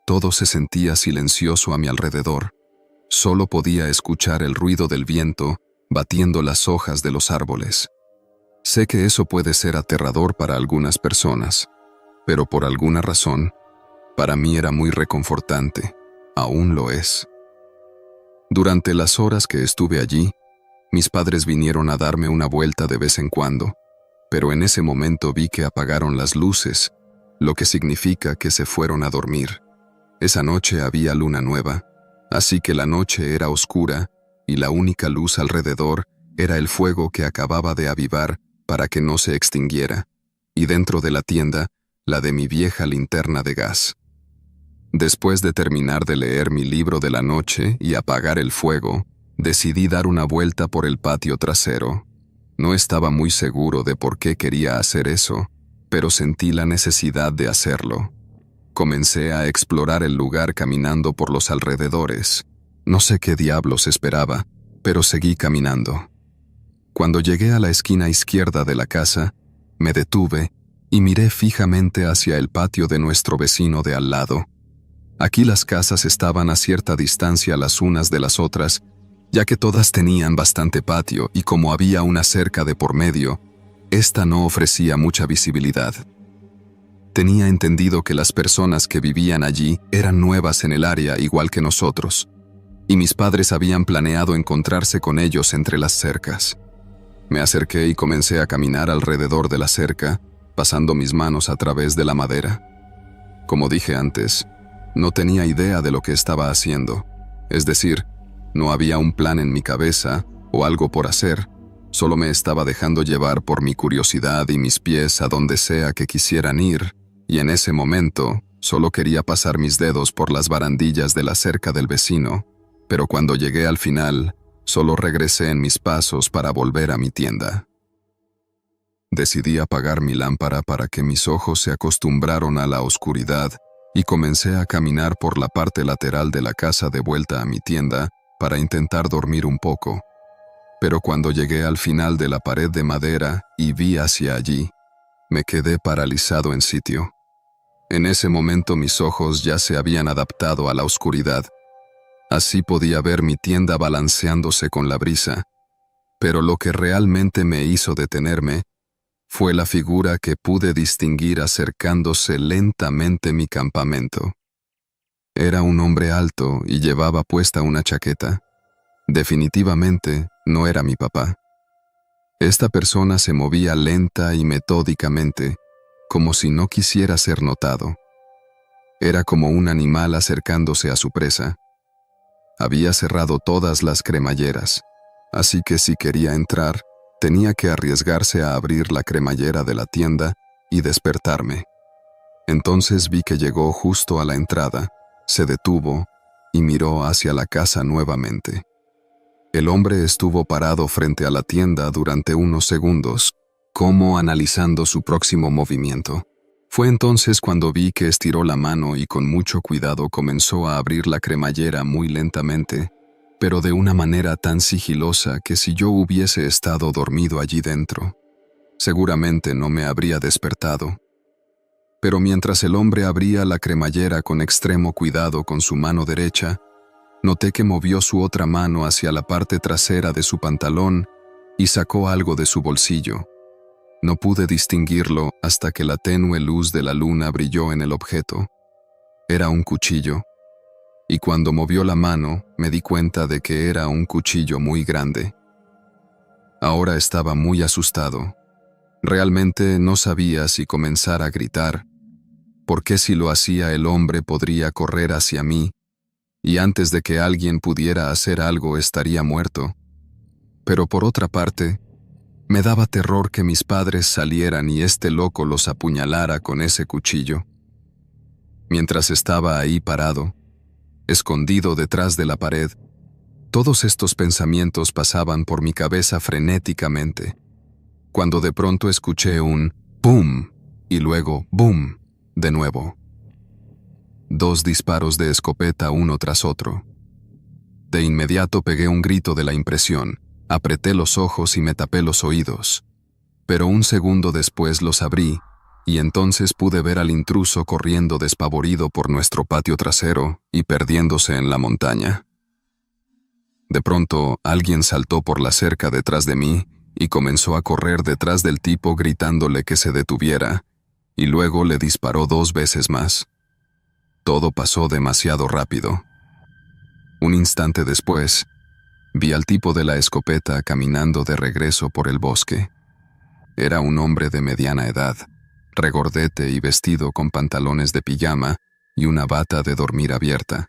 Todo se sentía silencioso a mi alrededor. Solo podía escuchar el ruido del viento batiendo las hojas de los árboles. Sé que eso puede ser aterrador para algunas personas, pero por alguna razón, para mí era muy reconfortante. Aún lo es. Durante las horas que estuve allí, mis padres vinieron a darme una vuelta de vez en cuando, pero en ese momento vi que apagaron las luces, lo que significa que se fueron a dormir. Esa noche había luna nueva, así que la noche era oscura y la única luz alrededor era el fuego que acababa de avivar para que no se extinguiera, y dentro de la tienda, la de mi vieja linterna de gas. Después de terminar de leer mi libro de la noche y apagar el fuego, decidí dar una vuelta por el patio trasero. No estaba muy seguro de por qué quería hacer eso, pero sentí la necesidad de hacerlo. Comencé a explorar el lugar caminando por los alrededores. No sé qué diablos esperaba, pero seguí caminando. Cuando llegué a la esquina izquierda de la casa, me detuve y miré fijamente hacia el patio de nuestro vecino de al lado. Aquí las casas estaban a cierta distancia las unas de las otras, ya que todas tenían bastante patio y como había una cerca de por medio, esta no ofrecía mucha visibilidad. Tenía entendido que las personas que vivían allí eran nuevas en el área igual que nosotros, y mis padres habían planeado encontrarse con ellos entre las cercas. Me acerqué y comencé a caminar alrededor de la cerca, pasando mis manos a través de la madera. Como dije antes, no tenía idea de lo que estaba haciendo, es decir, no había un plan en mi cabeza o algo por hacer, solo me estaba dejando llevar por mi curiosidad y mis pies a donde sea que quisieran ir, y en ese momento solo quería pasar mis dedos por las barandillas de la cerca del vecino, pero cuando llegué al final, solo regresé en mis pasos para volver a mi tienda. Decidí apagar mi lámpara para que mis ojos se acostumbraran a la oscuridad y comencé a caminar por la parte lateral de la casa de vuelta a mi tienda para intentar dormir un poco. Pero cuando llegué al final de la pared de madera y vi hacia allí, me quedé paralizado en sitio. En ese momento mis ojos ya se habían adaptado a la oscuridad. Así podía ver mi tienda balanceándose con la brisa, pero lo que realmente me hizo detenerme fue la figura que pude distinguir acercándose lentamente mi campamento. Era un hombre alto y llevaba puesta una chaqueta. Definitivamente no era mi papá. Esta persona se movía lenta y metódicamente, como si no quisiera ser notado. Era como un animal acercándose a su presa. Había cerrado todas las cremalleras, así que si quería entrar, tenía que arriesgarse a abrir la cremallera de la tienda y despertarme. Entonces vi que llegó justo a la entrada, se detuvo y miró hacia la casa nuevamente. El hombre estuvo parado frente a la tienda durante unos segundos, como analizando su próximo movimiento. Fue entonces cuando vi que estiró la mano y con mucho cuidado comenzó a abrir la cremallera muy lentamente, pero de una manera tan sigilosa que si yo hubiese estado dormido allí dentro, seguramente no me habría despertado. Pero mientras el hombre abría la cremallera con extremo cuidado con su mano derecha, noté que movió su otra mano hacia la parte trasera de su pantalón y sacó algo de su bolsillo. No pude distinguirlo hasta que la tenue luz de la luna brilló en el objeto. Era un cuchillo. y cuando movió la mano me di cuenta de que era un cuchillo muy grande. Ahora estaba muy asustado. Realmente no sabía si comenzar a gritar, porque si lo hacía el hombre podría correr hacia mí, y antes de que alguien pudiera hacer algo estaría muerto. Pero por otra parte, me daba terror que mis padres salieran y este loco los apuñalara con ese cuchillo. Mientras estaba ahí parado, escondido detrás de la pared, todos estos pensamientos pasaban por mi cabeza frenéticamente, cuando de pronto escuché un ¡pum! Y luego ¡bum! De nuevo. 2 disparos de escopeta uno tras otro. De inmediato pegué un grito de la impresión, apreté los ojos y me tapé los oídos. Pero un segundo después los abrí, y entonces pude ver al intruso corriendo despavorido por nuestro patio trasero y perdiéndose en la montaña. De pronto, alguien saltó por la cerca detrás de mí y comenzó a correr detrás del tipo gritándole que se detuviera, y luego le disparó 2 veces más. Todo pasó demasiado rápido. Un instante después, vi al tipo de la escopeta caminando de regreso por el bosque. Era un hombre de mediana edad, regordete y vestido con pantalones de pijama y una bata de dormir abierta.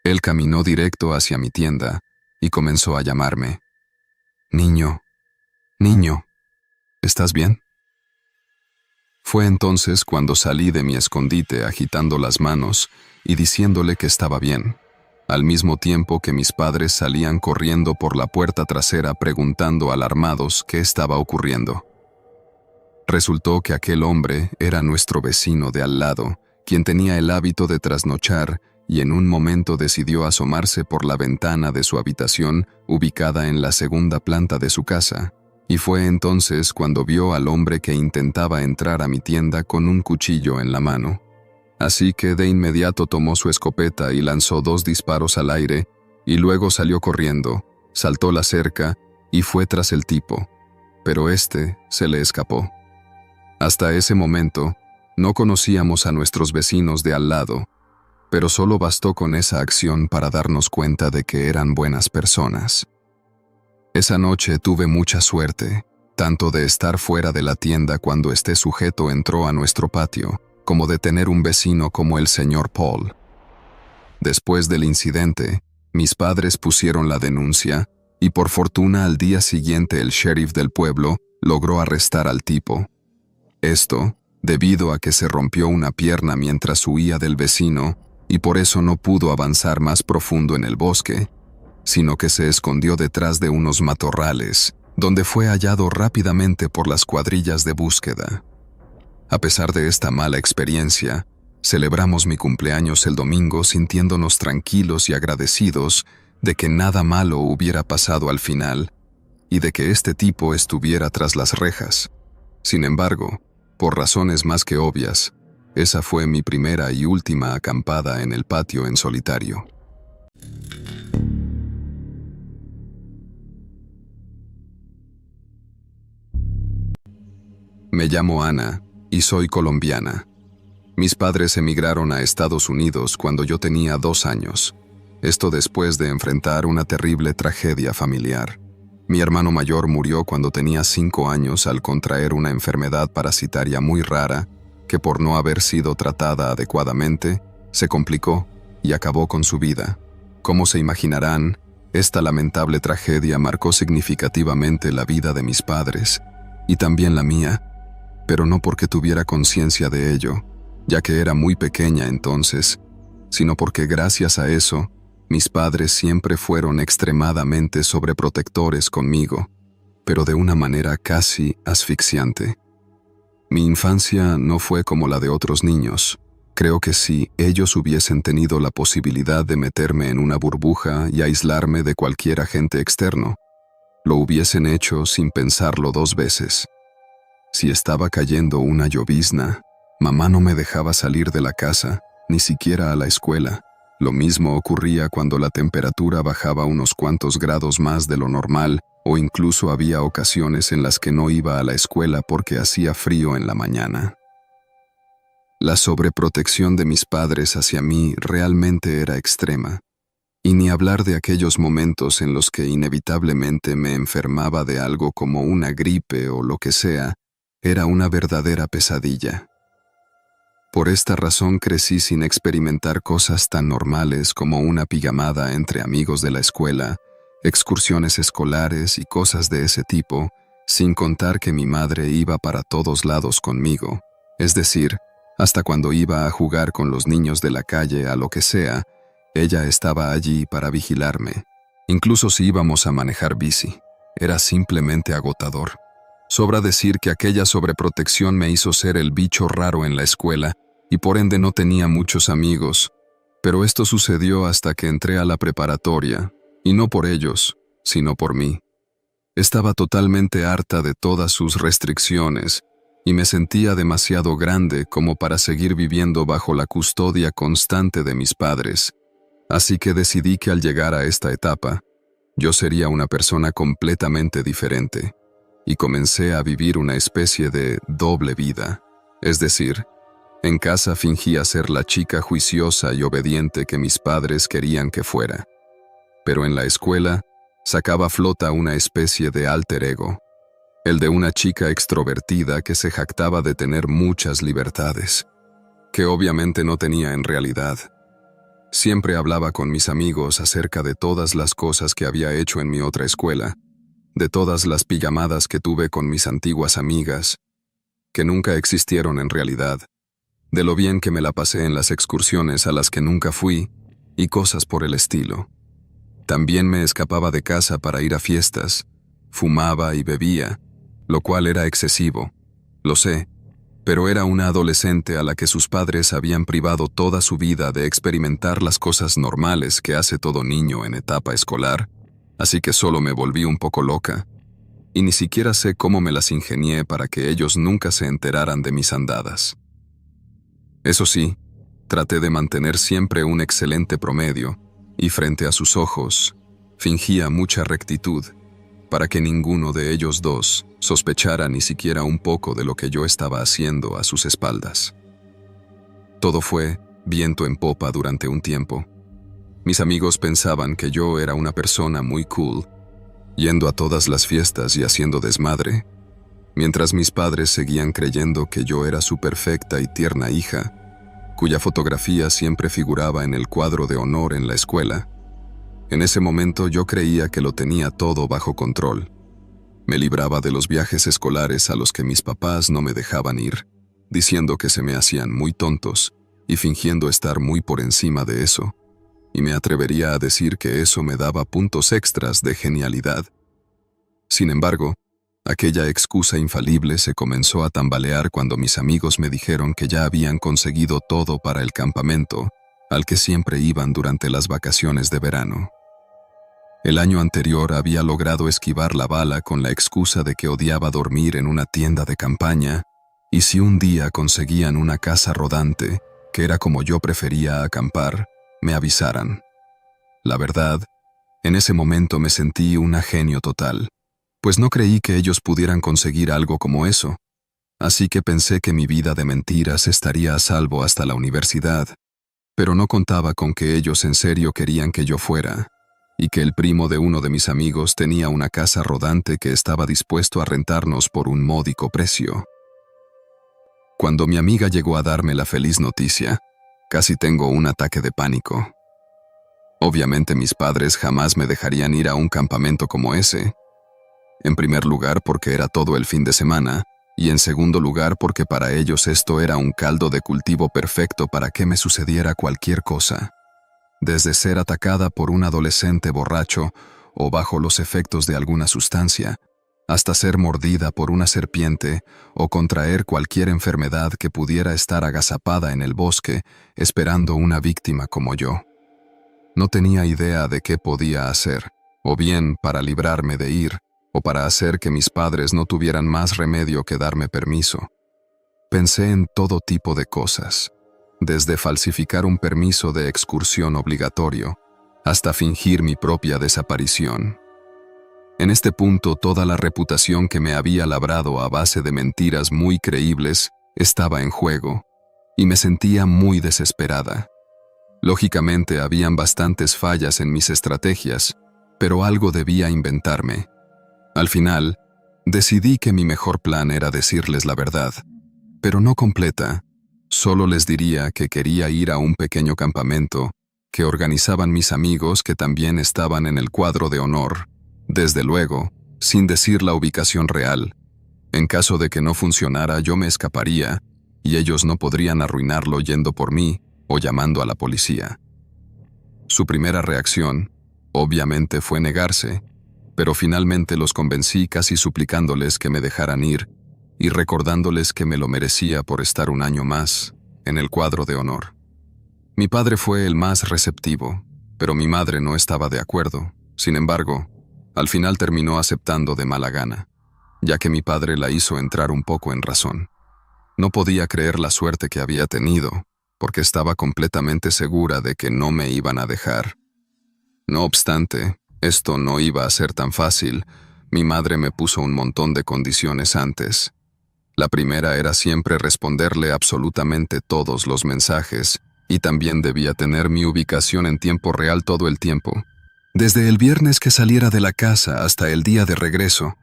Él caminó directo hacia mi tienda y comenzó a llamarme. «Niño, niño, ¿estás bien?». Fue entonces cuando salí de mi escondite agitando las manos y diciéndole que estaba bien, al mismo tiempo que mis padres salían corriendo por la puerta trasera preguntando alarmados qué estaba ocurriendo. Resultó que aquel hombre era nuestro vecino de al lado, quien tenía el hábito de trasnochar y en un momento decidió asomarse por la ventana de su habitación ubicada en la segunda planta de su casa, y fue entonces cuando vio al hombre que intentaba entrar a mi tienda con un cuchillo en la mano. Así que de inmediato tomó su escopeta y lanzó 2 disparos al aire, y luego salió corriendo, saltó la cerca y fue tras el tipo, pero este se le escapó. Hasta ese momento, no conocíamos a nuestros vecinos de al lado, pero solo bastó con esa acción para darnos cuenta de que eran buenas personas. Esa noche tuve mucha suerte, tanto de estar fuera de la tienda cuando este sujeto entró a nuestro patio, como de tener un vecino como el señor Paul. Después del incidente, mis padres pusieron la denuncia y por fortuna al día siguiente el sheriff del pueblo logró arrestar al tipo. Esto, debido a que se rompió una pierna mientras huía del vecino y por eso no pudo avanzar más profundo en el bosque, sino que se escondió detrás de unos matorrales, donde fue hallado rápidamente por las cuadrillas de búsqueda. A pesar de esta mala experiencia, celebramos mi cumpleaños el domingo sintiéndonos tranquilos y agradecidos de que nada malo hubiera pasado al final y de que este tipo estuviera tras las rejas. Sin embargo, por razones más que obvias, esa fue mi primera y última acampada en el patio en solitario. Me llamo Ana y soy colombiana. Mis padres emigraron a Estados Unidos cuando yo tenía 2 años. Esto después de enfrentar una terrible tragedia familiar. Mi hermano mayor murió cuando tenía 5 años al contraer una enfermedad parasitaria muy rara que por no haber sido tratada adecuadamente, se complicó y acabó con su vida. Como se imaginarán, esta lamentable tragedia marcó significativamente la vida de mis padres y también la mía, pero no porque tuviera conciencia de ello, ya que era muy pequeña entonces, sino porque gracias a eso, mis padres siempre fueron extremadamente sobreprotectores conmigo, pero de una manera casi asfixiante. Mi infancia no fue como la de otros niños. Creo que si ellos hubiesen tenido la posibilidad de meterme en una burbuja y aislarme de cualquier agente externo, lo hubiesen hecho sin pensarlo 2 veces. Si estaba cayendo una llovizna, mamá no me dejaba salir de la casa, ni siquiera a la escuela. Lo mismo ocurría cuando la temperatura bajaba unos cuantos grados más de lo normal, o incluso había ocasiones en las que no iba a la escuela porque hacía frío en la mañana. La sobreprotección de mis padres hacia mí realmente era extrema, y ni hablar de aquellos momentos en los que inevitablemente me enfermaba de algo como una gripe o lo que sea, era una verdadera pesadilla. Por esta razón crecí sin experimentar cosas tan normales como una pijamada entre amigos de la escuela, excursiones escolares y cosas de ese tipo, sin contar que mi madre iba para todos lados conmigo, es decir, hasta cuando iba a jugar con los niños de la calle a lo que sea, ella estaba allí para vigilarme. Incluso si íbamos a manejar bici, era simplemente agotador. Sobra decir que aquella sobreprotección me hizo ser el bicho raro en la escuela y por ende no tenía muchos amigos, pero esto sucedió hasta que entré a la preparatoria, y no por ellos, sino por mí. Estaba totalmente harta de todas sus restricciones y me sentía demasiado grande como para seguir viviendo bajo la custodia constante de mis padres, así que decidí que al llegar a esta etapa, yo sería una persona completamente diferente, y comencé a vivir una especie de doble vida, es decir, en casa fingía ser la chica juiciosa y obediente que mis padres querían que fuera, pero en la escuela sacaba a flota una especie de alter ego, el de una chica extrovertida que se jactaba de tener muchas libertades, que obviamente no tenía en realidad. Siempre hablaba con mis amigos acerca de todas las cosas que había hecho en mi otra escuela, de todas las pijamadas que tuve con mis antiguas amigas, que nunca existieron en realidad, de lo bien que me la pasé en las excursiones a las que nunca fui, y cosas por el estilo. También me escapaba de casa para ir a fiestas, fumaba y bebía, lo cual era excesivo, lo sé, pero era una adolescente a la que sus padres habían privado toda su vida de experimentar las cosas normales que hace todo niño en etapa escolar, así que solo me volví un poco loca, y ni siquiera sé cómo me las ingenié para que ellos nunca se enteraran de mis andadas. Eso sí, traté de mantener siempre un excelente promedio, y frente a sus ojos, fingía mucha rectitud, para que ninguno de ellos dos sospechara ni siquiera un poco de lo que yo estaba haciendo a sus espaldas. Todo fue viento en popa durante un tiempo. Mis amigos pensaban que yo era una persona muy cool, yendo a todas las fiestas y haciendo desmadre, mientras mis padres seguían creyendo que yo era su perfecta y tierna hija, cuya fotografía siempre figuraba en el cuadro de honor en la escuela. En ese momento yo creía que lo tenía todo bajo control. Me libraba de los viajes escolares a los que mis papás no me dejaban ir, diciendo que se me hacían muy tontos y fingiendo estar muy por encima de eso, y me atrevería a decir que eso me daba puntos extras de genialidad. Sin embargo, aquella excusa infalible se comenzó a tambalear cuando mis amigos me dijeron que ya habían conseguido todo para el campamento, al que siempre iban durante las vacaciones de verano. El año anterior había logrado esquivar la bala con la excusa de que odiaba dormir en una tienda de campaña, y si un día conseguían una casa rodante, que era como yo prefería acampar, me avisaran. La verdad, en ese momento me sentí un genio total, pues no creí que ellos pudieran conseguir algo como eso, así que pensé que mi vida de mentiras estaría a salvo hasta la universidad, pero no contaba con que ellos en serio querían que yo fuera, y que el primo de uno de mis amigos tenía una casa rodante que estaba dispuesto a rentarnos por un módico precio. Cuando mi amiga llegó a darme la feliz noticia, casi tengo un ataque de pánico. Obviamente mis padres jamás me dejarían ir a un campamento como ese. En primer lugar porque era todo el fin de semana, y en segundo lugar porque para ellos esto era un caldo de cultivo perfecto para que me sucediera cualquier cosa. Desde ser atacada por un adolescente borracho o bajo los efectos de alguna sustancia, hasta ser mordida por una serpiente o contraer cualquier enfermedad que pudiera estar agazapada en el bosque esperando una víctima como yo. No tenía idea de qué podía hacer, o bien para librarme de ir, o para hacer que mis padres no tuvieran más remedio que darme permiso. Pensé en todo tipo de cosas, desde falsificar un permiso de excursión obligatorio, hasta fingir mi propia desaparición. En este punto, toda la reputación que me había labrado a base de mentiras muy creíbles estaba en juego, y me sentía muy desesperada. Lógicamente habían bastantes fallas en mis estrategias, pero algo debía inventarme. Al final, decidí que mi mejor plan era decirles la verdad, pero no completa. Solo les diría que quería ir a un pequeño campamento que organizaban mis amigos que también estaban en el cuadro de honor, desde luego, sin decir la ubicación real. En caso de que no funcionara, yo me escaparía y ellos no podrían arruinarlo yendo por mí o llamando a la policía. Su primera reacción, obviamente, fue negarse, pero finalmente los convencí casi suplicándoles que me dejaran ir y recordándoles que me lo merecía por estar un año más en el cuadro de honor. Mi padre fue el más receptivo, pero mi madre no estaba de acuerdo. Sin embargo, al final terminó aceptando de mala gana, ya que mi padre la hizo entrar un poco en razón. No podía creer la suerte que había tenido, porque estaba completamente segura de que no me iban a dejar. No obstante, esto no iba a ser tan fácil. Mi madre me puso un montón de condiciones antes. La primera era siempre responderle absolutamente todos los mensajes, y también debía tener mi ubicación en tiempo real todo el tiempo, desde el viernes que saliera de la casa hasta el día de regreso.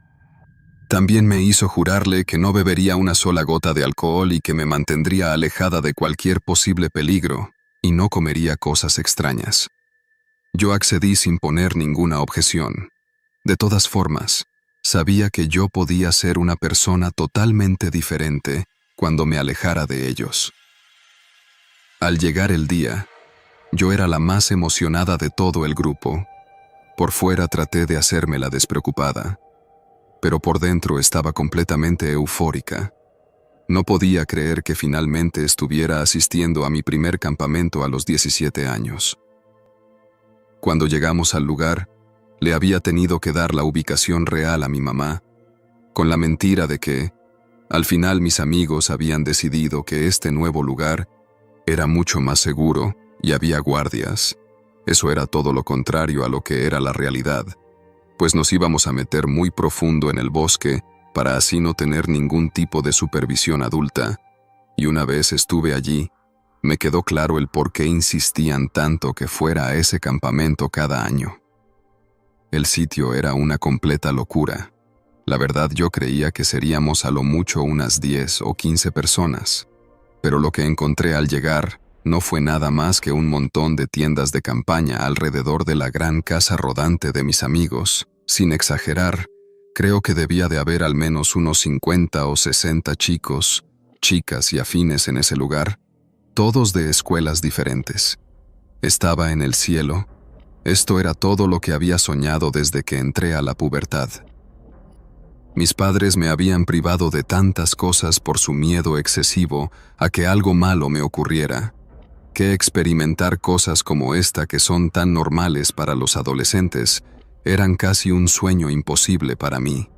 También me hizo jurarle que no bebería una sola gota de alcohol y que me mantendría alejada de cualquier posible peligro, y no comería cosas extrañas. Yo accedí sin poner ninguna objeción. De todas formas, sabía que yo podía ser una persona totalmente diferente cuando me alejara de ellos. Al llegar el día, yo era la más emocionada de todo el grupo. Por fuera traté de hacerme la despreocupada, pero por dentro estaba completamente eufórica. No podía creer que finalmente estuviera asistiendo a mi primer campamento a los 17 años. Cuando llegamos al lugar, le había tenido que dar la ubicación real a mi mamá, con la mentira de que, al final, mis amigos habían decidido que este nuevo lugar era mucho más seguro y había guardias. Eso era todo lo contrario a lo que era la realidad, pues nos íbamos a meter muy profundo en el bosque para así no tener ningún tipo de supervisión adulta. Y una vez estuve allí, me quedó claro el por qué insistían tanto que fuera a ese campamento cada año. El sitio era una completa locura. La verdad, yo creía que seríamos a lo mucho unas 10 o 15 personas, pero lo que encontré al llegar no fue nada más que un montón de tiendas de campaña alrededor de la gran casa rodante de mis amigos. Sin exagerar, creo que debía de haber al menos unos 50 o 60 chicos, chicas y afines en ese lugar, todos de escuelas diferentes. Estaba en el cielo. Esto era todo lo que había soñado desde que entré a la pubertad. Mis padres me habían privado de tantas cosas por su miedo excesivo a que algo malo me ocurriera, que experimentar cosas como esta que son tan normales para los adolescentes eran casi un sueño imposible para mí.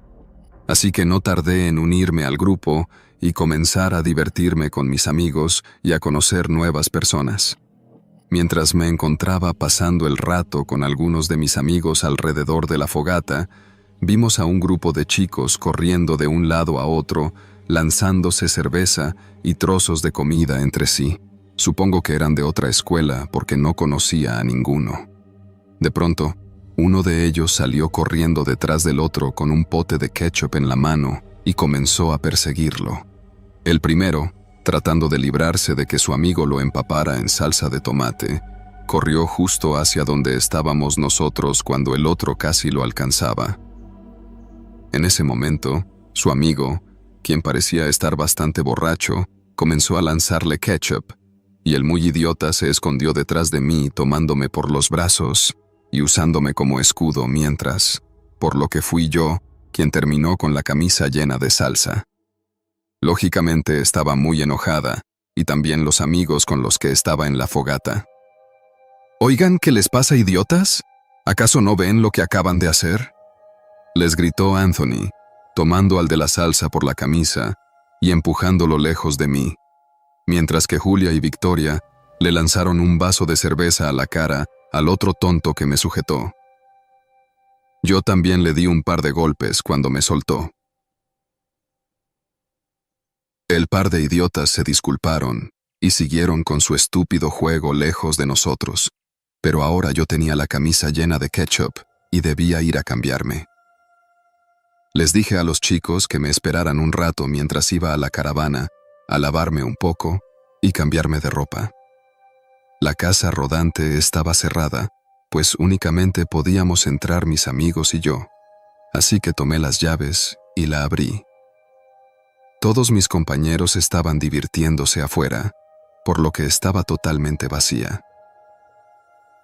Así que no tardé en unirme al grupo y comenzar a divertirme con mis amigos y a conocer nuevas personas. Mientras me encontraba pasando el rato con algunos de mis amigos alrededor de la fogata, vimos a un grupo de chicos corriendo de un lado a otro, lanzándose cerveza y trozos de comida entre sí. Supongo que eran de otra escuela porque no conocía a ninguno. De pronto, uno de ellos salió corriendo detrás del otro con un pote de ketchup en la mano y comenzó a perseguirlo. El primero, tratando de librarse de que su amigo lo empapara en salsa de tomate, corrió justo hacia donde estábamos nosotros cuando el otro casi lo alcanzaba. En ese momento, su amigo, quien parecía estar bastante borracho, comenzó a lanzarle ketchup, y el muy idiota se escondió detrás de mí tomándome por los brazos y usándome como escudo mientras, por lo que fui yo, quien terminó con la camisa llena de salsa. Lógicamente estaba muy enojada, y también los amigos con los que estaba en la fogata. «Oigan, ¿qué les pasa, idiotas? ¿Acaso no ven lo que acaban de hacer?», les gritó Anthony, tomando al de la salsa por la camisa y empujándolo lejos de mí, mientras que Julia y Victoria le lanzaron un vaso de cerveza a la cara al otro tonto que me sujetó. Yo también le di un par de golpes cuando me soltó. El par de idiotas se disculparon y siguieron con su estúpido juego lejos de nosotros. Pero ahora yo tenía la camisa llena de ketchup y debía ir a cambiarme. Les dije a los chicos que me esperaran un rato mientras iba a la caravana, a lavarme un poco y cambiarme de ropa. La casa rodante estaba cerrada, pues únicamente podíamos entrar mis amigos y yo, así que tomé las llaves y la abrí. Todos mis compañeros estaban divirtiéndose afuera, por lo que estaba totalmente vacía.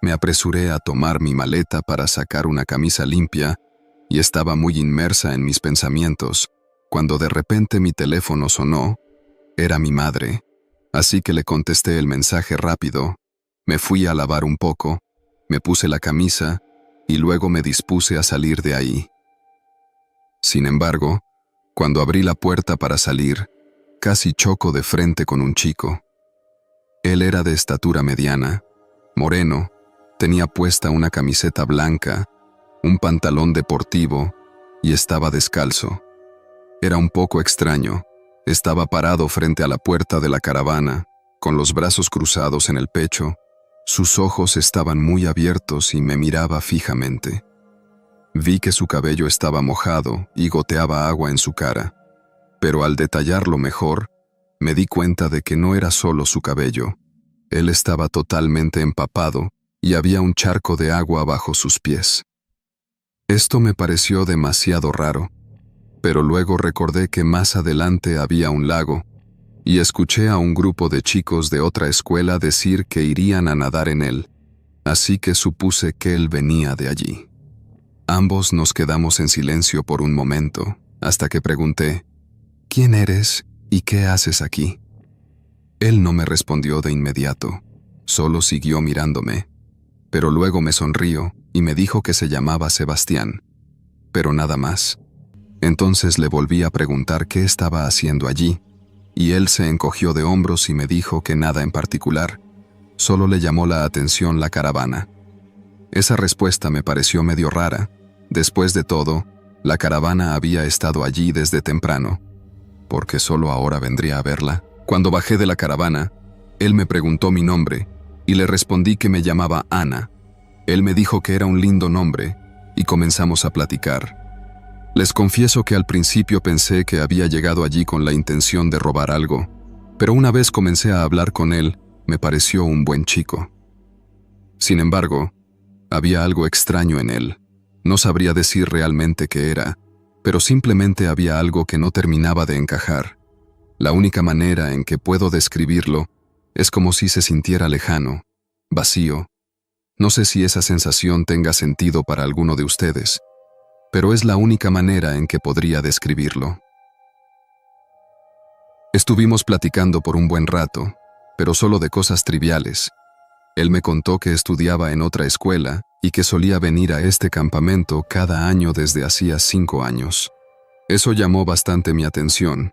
Me apresuré a tomar mi maleta para sacar una camisa limpia y estaba muy inmersa en mis pensamientos, cuando de repente mi teléfono sonó. Era mi madre, así que le contesté el mensaje rápido, me fui a lavar un poco, me puse la camisa y luego me dispuse a salir de ahí. Sin embargo, cuando abrí la puerta para salir, casi choco de frente con un chico. Él era de estatura mediana, moreno, tenía puesta una camiseta blanca, un pantalón deportivo y estaba descalzo. Era un poco extraño. Estaba parado frente a la puerta de la caravana, con los brazos cruzados en el pecho. Sus ojos estaban muy abiertos y me miraba fijamente. Vi que su cabello estaba mojado y goteaba agua en su cara, pero al detallarlo mejor, me di cuenta de que no era solo su cabello. Él estaba totalmente empapado y había un charco de agua bajo sus pies. Esto me pareció demasiado raro, pero luego recordé que más adelante había un lago, y escuché a un grupo de chicos de otra escuela decir que irían a nadar en él, así que supuse que él venía de allí. Ambos nos quedamos en silencio por un momento, hasta que pregunté, ¿quién eres y qué haces aquí? Él no me respondió de inmediato, solo siguió mirándome, pero luego me sonrió y me dijo que se llamaba Sebastián, pero nada más. Entonces le volví a preguntar qué estaba haciendo allí, y él se encogió de hombros y me dijo que nada en particular, solo le llamó la atención la caravana. Esa respuesta me pareció medio rara. Después de todo, la caravana había estado allí desde temprano. ¿Por qué solo ahora vendría a verla? Cuando bajé de la caravana, él me preguntó mi nombre, y le respondí que me llamaba Ana. Él me dijo que era un lindo nombre, y comenzamos a platicar. Les confieso que al principio pensé que había llegado allí con la intención de robar algo, pero una vez comencé a hablar con él, me pareció un buen chico. Sin embargo, había algo extraño en él. No sabría decir realmente qué era, pero simplemente había algo que no terminaba de encajar. La única manera en que puedo describirlo es como si se sintiera lejano, vacío. No sé si esa sensación tenga sentido para alguno de ustedes, pero es la única manera en que podría describirlo. Estuvimos platicando por un buen rato, pero solo de cosas triviales. Él me contó que estudiaba en otra escuela y que solía venir a este campamento cada año desde hacía 5 años. Eso llamó bastante mi atención,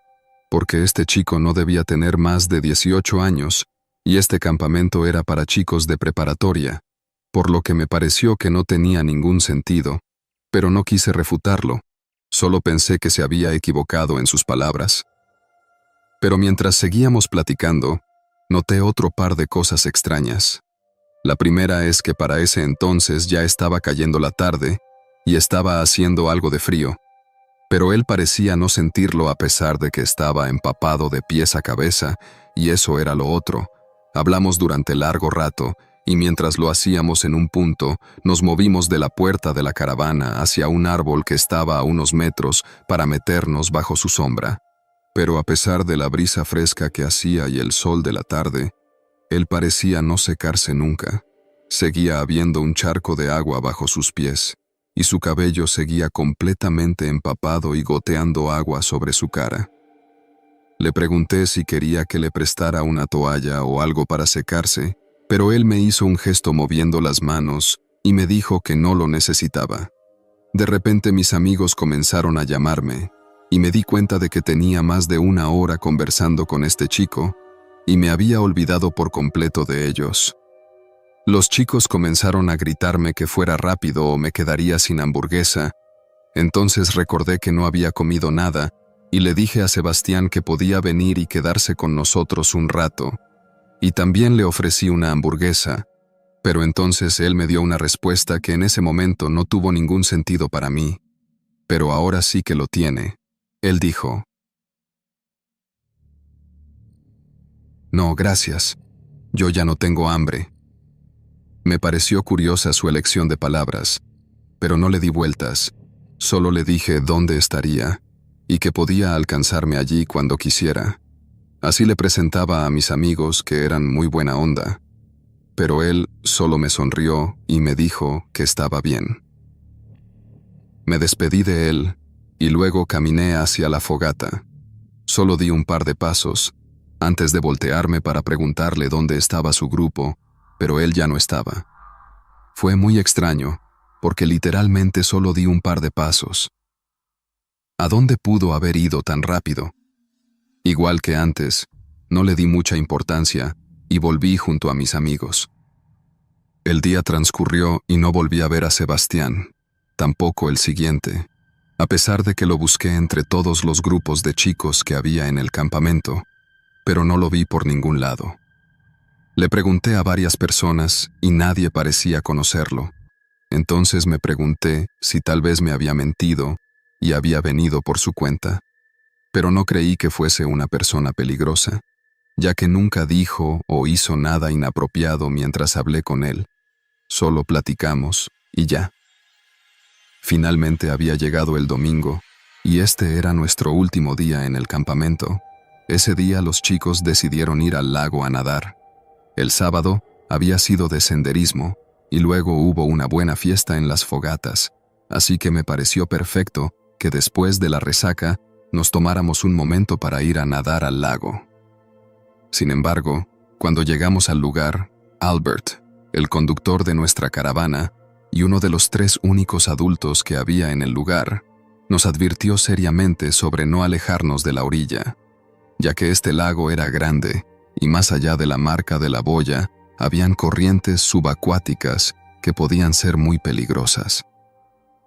porque este chico no debía tener más de 18 años y este campamento era para chicos de preparatoria, por lo que me pareció que no tenía ningún sentido. Pero no quise refutarlo, solo pensé que se había equivocado en sus palabras. Pero mientras seguíamos platicando, noté otro par de cosas extrañas. La primera es que para ese entonces ya estaba cayendo la tarde y estaba haciendo algo de frío, pero él parecía no sentirlo a pesar de que estaba empapado de pies a cabeza, y eso era lo otro. Hablamos durante largo rato, y mientras lo hacíamos en un punto, nos movimos de la puerta de la caravana hacia un árbol que estaba a unos metros para meternos bajo su sombra. Pero a pesar de la brisa fresca que hacía y el sol de la tarde, él parecía no secarse nunca. Seguía habiendo un charco de agua bajo sus pies, y su cabello seguía completamente empapado y goteando agua sobre su cara. Le pregunté si quería que le prestara una toalla o algo para secarse, pero él me hizo un gesto moviendo las manos y me dijo que no lo necesitaba. De repente mis amigos comenzaron a llamarme y me di cuenta de que tenía más de 1 hora conversando con este chico y me había olvidado por completo de ellos. Los chicos comenzaron a gritarme que fuera rápido o me quedaría sin hamburguesa. Entonces recordé que no había comido nada y le dije a Sebastián que podía venir y quedarse con nosotros un rato, y también le ofrecí una hamburguesa, pero entonces él me dio una respuesta que en ese momento no tuvo ningún sentido para mí, pero ahora sí que lo tiene. Él dijo: «No, gracias. Yo ya no tengo hambre». Me pareció curiosa su elección de palabras, pero no le di vueltas. Solo le dije dónde estaría y que podía alcanzarme allí cuando quisiera. Así le presentaba a mis amigos que eran muy buena onda, pero él solo me sonrió y me dijo que estaba bien. Me despedí de él y luego caminé hacia la fogata. Solo di un par de pasos antes de voltearme para preguntarle dónde estaba su grupo, pero él ya no estaba. Fue muy extraño, porque literalmente solo di un par de pasos. ¿A dónde pudo haber ido tan rápido? Igual que antes, no le di mucha importancia y volví junto a mis amigos. El día transcurrió y no volví a ver a Sebastián, tampoco el siguiente, a pesar de que lo busqué entre todos los grupos de chicos que había en el campamento, pero no lo vi por ningún lado. Le pregunté a varias personas y nadie parecía conocerlo. Entonces me pregunté si tal vez me había mentido y había venido por su cuenta, pero no creí que fuese una persona peligrosa, ya que nunca dijo o hizo nada inapropiado mientras hablé con él. Solo platicamos y ya. Finalmente había llegado el domingo y este era nuestro último día en el campamento. Ese día los chicos decidieron ir al lago a nadar. El sábado había sido de senderismo y luego hubo una buena fiesta en las fogatas, así que me pareció perfecto que después de la resaca nos tomáramos un momento para ir a nadar al lago. Sin embargo, cuando llegamos al lugar, Albert, el conductor de nuestra caravana y uno de los 3 únicos adultos que había en el lugar, nos advirtió seriamente sobre no alejarnos de la orilla, ya que este lago era grande y más allá de la marca de la boya habían corrientes subacuáticas que podían ser muy peligrosas.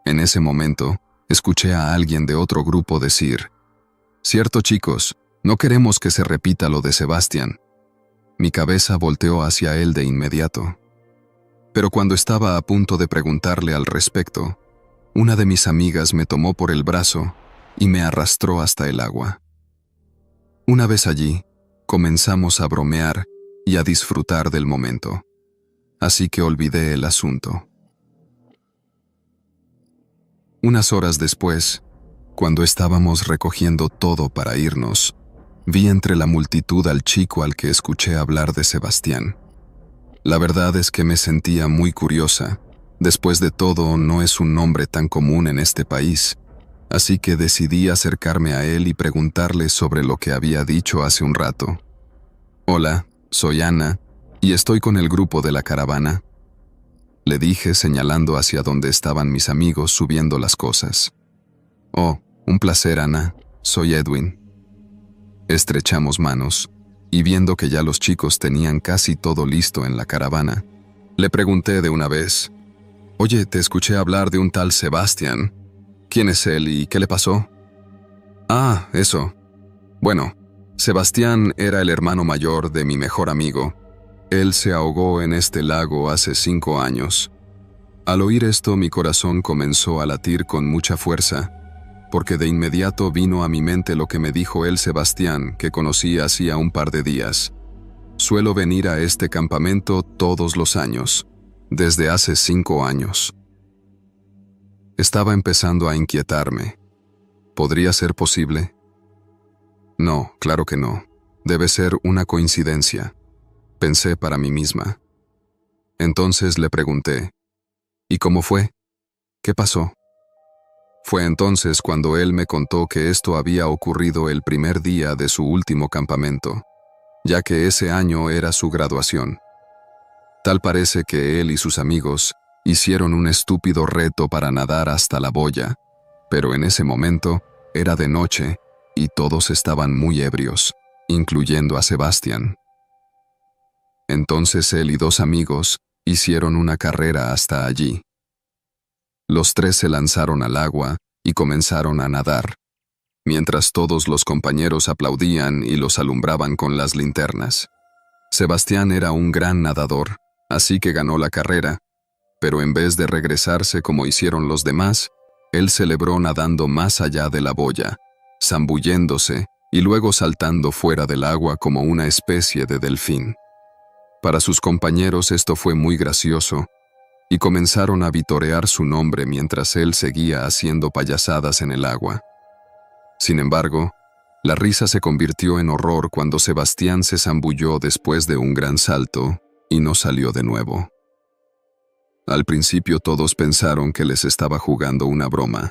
En ese momento, escuché a alguien de otro grupo decir: «Cierto, chicos, no queremos que se repita lo de Sebastián». Mi cabeza volteó hacia él de inmediato. Pero cuando estaba a punto de preguntarle al respecto, una de mis amigas me tomó por el brazo y me arrastró hasta el agua. Una vez allí, comenzamos a bromear y a disfrutar del momento, así que olvidé el asunto. Unas horas después, cuando estábamos recogiendo todo para irnos, vi entre la multitud al chico al que escuché hablar de Sebastián. La verdad es que me sentía muy curiosa. Después de todo, no es un nombre tan común en este país, así que decidí acercarme a él y preguntarle sobre lo que había dicho hace un rato. «Hola, soy Ana, y estoy con el grupo de la caravana», le dije señalando hacia donde estaban mis amigos subiendo las cosas. «Oh, un placer, Ana, soy Edwin». Estrechamos manos, y viendo que ya los chicos tenían casi todo listo en la caravana, le pregunté de una vez: «Oye, te escuché hablar de un tal Sebastián. ¿Quién es él y qué le pasó?» «Ah, eso. Bueno, Sebastián era el hermano mayor de mi mejor amigo. Él se ahogó en este lago hace 5 años. Al oír esto, mi corazón comenzó a latir con mucha fuerza, porque de inmediato vino a mi mente lo que me dijo el Sebastián que conocí hacía un par de días. Suelo venir a este campamento todos los años, desde hace 5 años. Estaba empezando a inquietarme. ¿Podría ser posible? No, claro que no. Debe ser una coincidencia, pensé para mí misma. Entonces le pregunté: ¿y cómo fue? ¿Qué pasó? Fue entonces cuando él me contó que esto había ocurrido el primer día de su último campamento, ya que ese año era su graduación. Tal parece que él y sus amigos hicieron un estúpido reto para nadar hasta la boya, pero en ese momento era de noche y todos estaban muy ebrios, incluyendo a Sebastián. Entonces él y 2 amigos hicieron una carrera hasta allí. Los 3 se lanzaron al agua y comenzaron a nadar, mientras todos los compañeros aplaudían y los alumbraban con las linternas. Sebastián era un gran nadador, así que ganó la carrera, pero en vez de regresarse como hicieron los demás, él celebró nadando más allá de la boya, zambulléndose y luego saltando fuera del agua como una especie de delfín. Para sus compañeros esto fue muy gracioso, y comenzaron a vitorear su nombre mientras él seguía haciendo payasadas en el agua. Sin embargo, la risa se convirtió en horror cuando Sebastián se zambulló después de un gran salto y no salió de nuevo. Al principio todos pensaron que les estaba jugando una broma,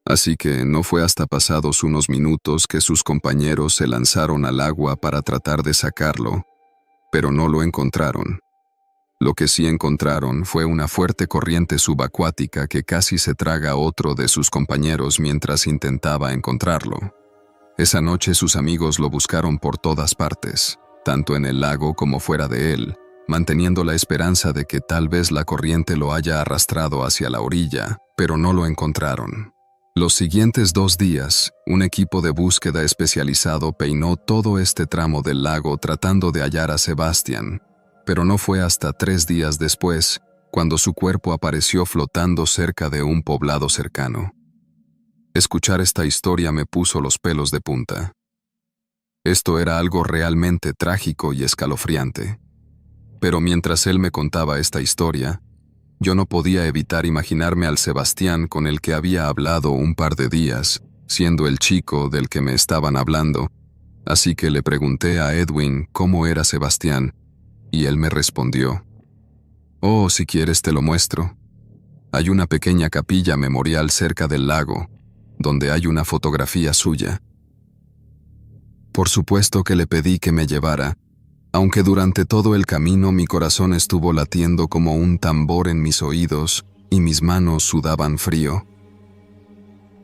así que no fue hasta pasados unos minutos que sus compañeros se lanzaron al agua para tratar de sacarlo, pero no lo encontraron. Lo que sí encontraron fue una fuerte corriente subacuática que casi se traga a otro de sus compañeros mientras intentaba encontrarlo. Esa noche sus amigos lo buscaron por todas partes, tanto en el lago como fuera de él, manteniendo la esperanza de que tal vez la corriente lo haya arrastrado hacia la orilla, pero no lo encontraron. Los siguientes 2 días, un equipo de búsqueda especializado peinó todo este tramo del lago tratando de hallar a Sebastián, pero no fue hasta 3 días después cuando su cuerpo apareció flotando cerca de un poblado cercano. Escuchar esta historia me puso los pelos de punta. Esto era algo realmente trágico y escalofriante. Pero mientras él me contaba esta historia, yo no podía evitar imaginarme al Sebastián con el que había hablado un par de días, siendo el chico del que me estaban hablando, así que le pregunté a Edwin cómo era Sebastián, y él me respondió: «Oh, si quieres te lo muestro. Hay una pequeña capilla memorial cerca del lago, donde hay una fotografía suya». Por supuesto que le pedí que me llevara, aunque durante todo el camino mi corazón estuvo latiendo como un tambor en mis oídos y mis manos sudaban frío.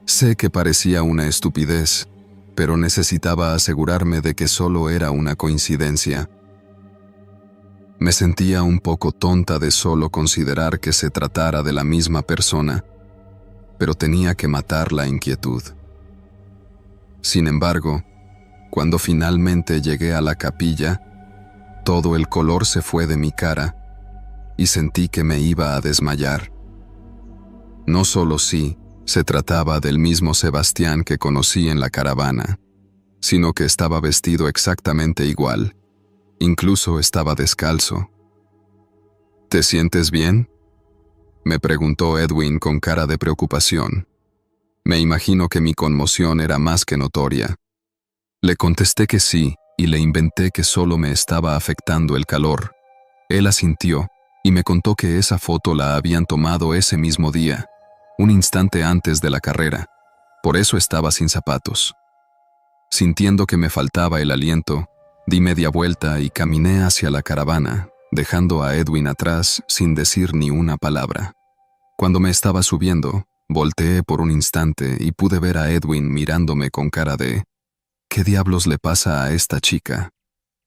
Sé que parecía una estupidez, pero necesitaba asegurarme de que solo era una coincidencia. Me sentía un poco tonta de solo considerar que se tratara de la misma persona, pero tenía que matar la inquietud. Sin embargo, cuando finalmente llegué a la capilla, todo el color se fue de mi cara y sentí que me iba a desmayar. No solo sí, se trataba del mismo Sebastián que conocí en la caravana, sino que estaba vestido exactamente igual. Incluso estaba descalzo. «¿Te sientes bien?», me preguntó Edwin con cara de preocupación. Me imagino que mi conmoción era más que notoria. Le contesté que sí y le inventé que solo me estaba afectando el calor. Él asintió y me contó que esa foto la habían tomado ese mismo día, un instante antes de la carrera. Por eso estaba sin zapatos. Sintiendo que me faltaba el aliento, di media vuelta y caminé hacia la caravana, dejando a Edwin atrás sin decir ni una palabra. Cuando me estaba subiendo, volteé por un instante y pude ver a Edwin mirándome con cara de «¿Qué diablos le pasa a esta chica?».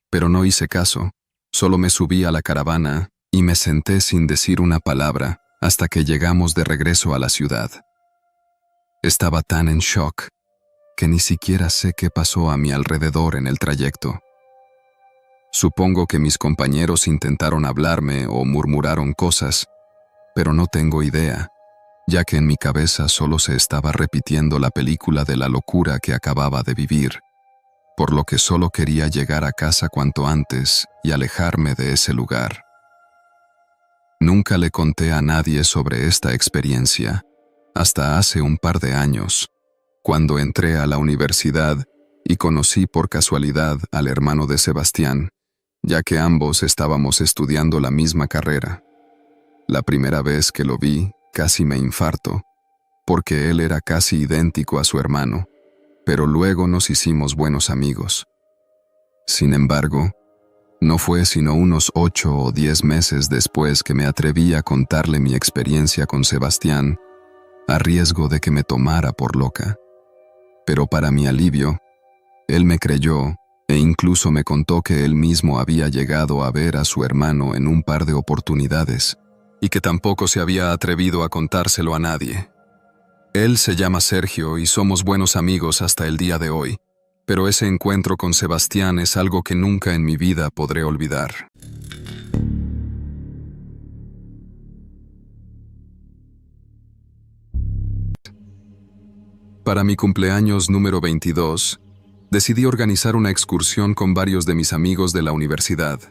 Pero no hice caso, solo me subí a la caravana y me senté sin decir una palabra hasta que llegamos de regreso a la ciudad. Estaba tan en shock que ni siquiera sé qué pasó a mi alrededor en el trayecto. Supongo que mis compañeros intentaron hablarme o murmuraron cosas, pero no tengo idea, ya que en mi cabeza solo se estaba repitiendo la película de la locura que acababa de vivir, por lo que solo quería llegar a casa cuanto antes y alejarme de ese lugar. Nunca le conté a nadie sobre esta experiencia, hasta hace un par de años, cuando entré a la universidad y conocí por casualidad al hermano de Sebastián, ya que ambos estábamos estudiando la misma carrera. La primera vez que lo vi, casi me infarto, porque él era casi idéntico a su hermano, pero luego nos hicimos buenos amigos. Sin embargo, no fue sino unos 8 o 10 meses después que me atreví a contarle mi experiencia con Sebastián, a riesgo de que me tomara por loca. Pero para mi alivio, él me creyó e incluso me contó que él mismo había llegado a ver a su hermano en un par de oportunidades y que tampoco se había atrevido a contárselo a nadie. Él se llama Sergio y somos buenos amigos hasta el día de hoy, pero ese encuentro con Sebastián es algo que nunca en mi vida podré olvidar. Para mi cumpleaños número 22, decidí organizar una excursión con varios de mis amigos de la universidad.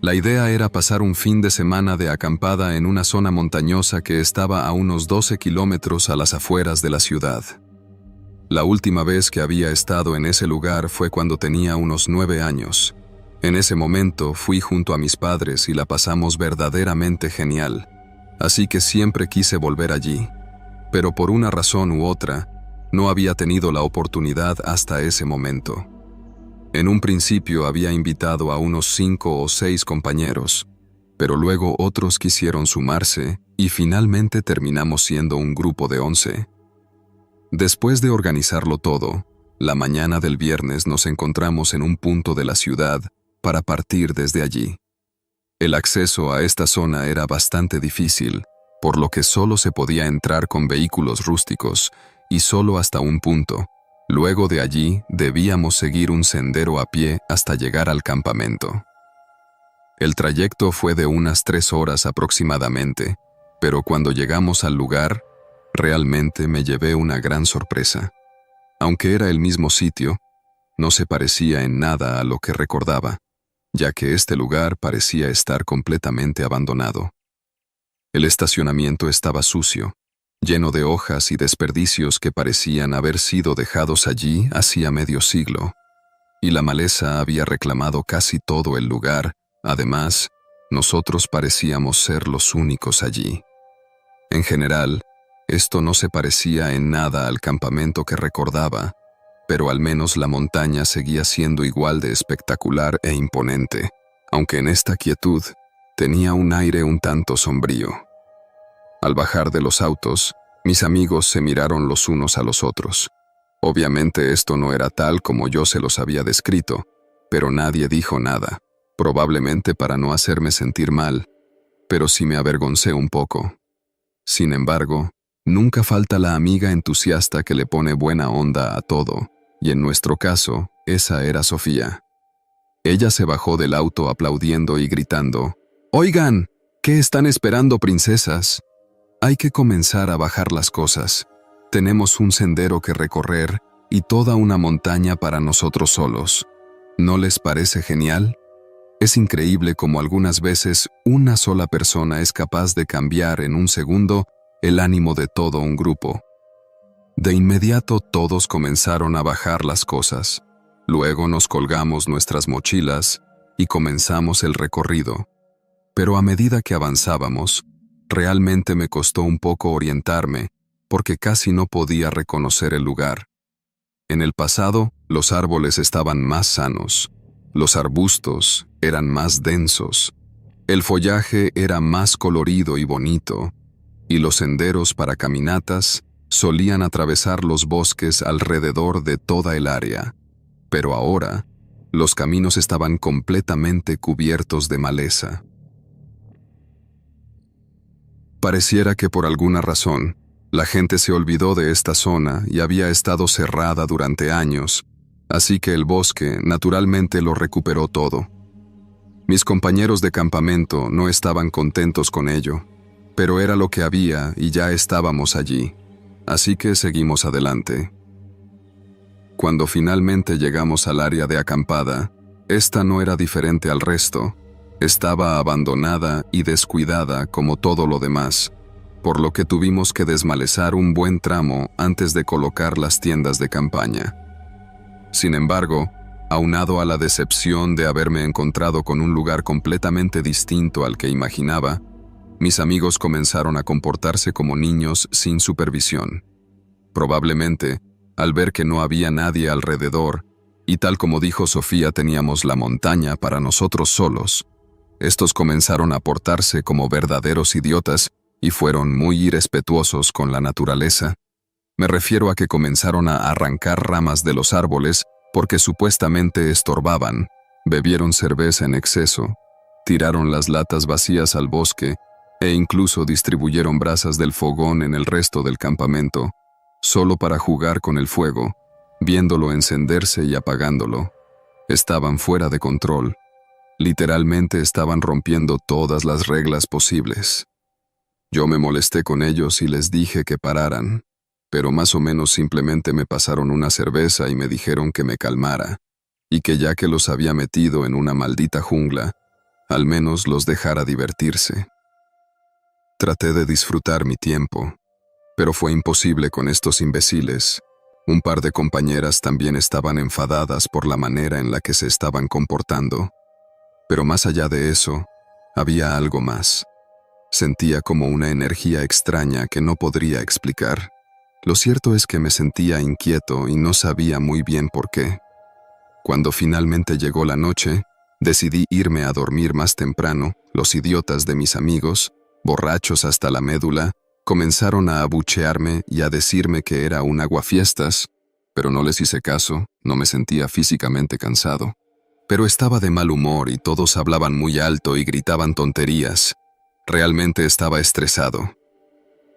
La idea era pasar un fin de semana de acampada en una zona montañosa que estaba a unos 12 kilómetros a las afueras de la ciudad. La última vez que había estado en ese lugar fue cuando tenía unos 9 años. En ese momento fui junto a mis padres y la pasamos verdaderamente genial, así que siempre quise volver allí, pero por una razón u otra, no había tenido la oportunidad hasta ese momento. En un principio había invitado a unos 5 o 6 compañeros, pero luego otros quisieron sumarse y finalmente terminamos siendo un grupo de 11. Después de organizarlo todo, la mañana del viernes nos encontramos en un punto de la ciudad para partir desde allí. El acceso a esta zona era bastante difícil, por lo que solo se podía entrar con vehículos rústicos y solo hasta un punto. Luego de allí debíamos seguir un sendero a pie hasta llegar al campamento. El trayecto fue de unas 3 horas aproximadamente, pero cuando llegamos al lugar, realmente me llevé una gran sorpresa. Aunque era el mismo sitio, no se parecía en nada a lo que recordaba, ya que este lugar parecía estar completamente abandonado. El estacionamiento estaba sucio, lleno de hojas y desperdicios que parecían haber sido dejados allí hacía medio siglo, y la maleza había reclamado casi todo el lugar. Además, nosotros parecíamos ser los únicos allí. En general, esto no se parecía en nada al campamento que recordaba, pero al menos la montaña seguía siendo igual de espectacular e imponente, aunque en esta quietud tenía un aire un tanto sombrío. Al bajar de los autos, mis amigos se miraron los unos a los otros. Obviamente esto no era tal como yo se los había descrito, pero nadie dijo nada, probablemente para no hacerme sentir mal, pero sí me avergoncé un poco. Sin embargo, nunca falta la amiga entusiasta que le pone buena onda a todo, y en nuestro caso, esa era Sofía. Ella se bajó del auto aplaudiendo y gritando: «¡Oigan! ¿Qué están esperando, princesas? Hay que comenzar a bajar las cosas. Tenemos un sendero que recorrer y toda una montaña para nosotros solos. ¿No les parece genial? Es increíble cómo algunas veces una sola persona es capaz de cambiar en un segundo el ánimo de todo un grupo». De inmediato todos comenzaron a bajar las cosas. Luego nos colgamos nuestras mochilas y comenzamos el recorrido. Pero a medida que avanzábamos, realmente me costó un poco orientarme, porque casi no podía reconocer el lugar. En el pasado, los árboles estaban más sanos, los arbustos eran más densos, el follaje era más colorido y bonito, y los senderos para caminatas solían atravesar los bosques alrededor de toda el área. Pero ahora, los caminos estaban completamente cubiertos de maleza. Pareciera que por alguna razón, la gente se olvidó de esta zona y había estado cerrada durante años, así que el bosque naturalmente lo recuperó todo. Mis compañeros de campamento no estaban contentos con ello, pero era lo que había y ya estábamos allí, así que seguimos adelante. Cuando finalmente llegamos al área de acampada, esta no era diferente al resto. Estaba abandonada y descuidada como todo lo demás, por lo que tuvimos que desmalezar un buen tramo antes de colocar las tiendas de campaña. Sin embargo, aunado a la decepción de haberme encontrado con un lugar completamente distinto al que imaginaba, mis amigos comenzaron a comportarse como niños sin supervisión. Probablemente, al ver que no había nadie alrededor, y tal como dijo Sofía, teníamos la montaña para nosotros solos, estos comenzaron a portarse como verdaderos idiotas y fueron muy irrespetuosos con la naturaleza. Me refiero a que comenzaron a arrancar ramas de los árboles porque supuestamente estorbaban, bebieron cerveza en exceso, tiraron las latas vacías al bosque e incluso distribuyeron brasas del fogón en el resto del campamento, solo para jugar con el fuego, viéndolo encenderse y apagándolo. Estaban fuera de control. Literalmente estaban rompiendo todas las reglas posibles. Yo me molesté con ellos y les dije que pararan, pero más o menos simplemente me pasaron una cerveza y me dijeron que me calmara, y que ya que los había metido en una maldita jungla, al menos los dejara divertirse. Traté de disfrutar mi tiempo, pero fue imposible con estos imbéciles. Un par de compañeras también estaban enfadadas por la manera en la que se estaban comportando. Pero más allá de eso, había algo más. Sentía como una energía extraña que no podría explicar. Lo cierto es que me sentía inquieto y no sabía muy bien por qué. Cuando finalmente llegó la noche, decidí irme a dormir más temprano. Los idiotas de mis amigos, borrachos hasta la médula, comenzaron a abuchearme y a decirme que era un aguafiestas, pero no les hice caso, no me sentía físicamente cansado. Pero estaba de mal humor y todos hablaban muy alto y gritaban tonterías. Realmente estaba estresado.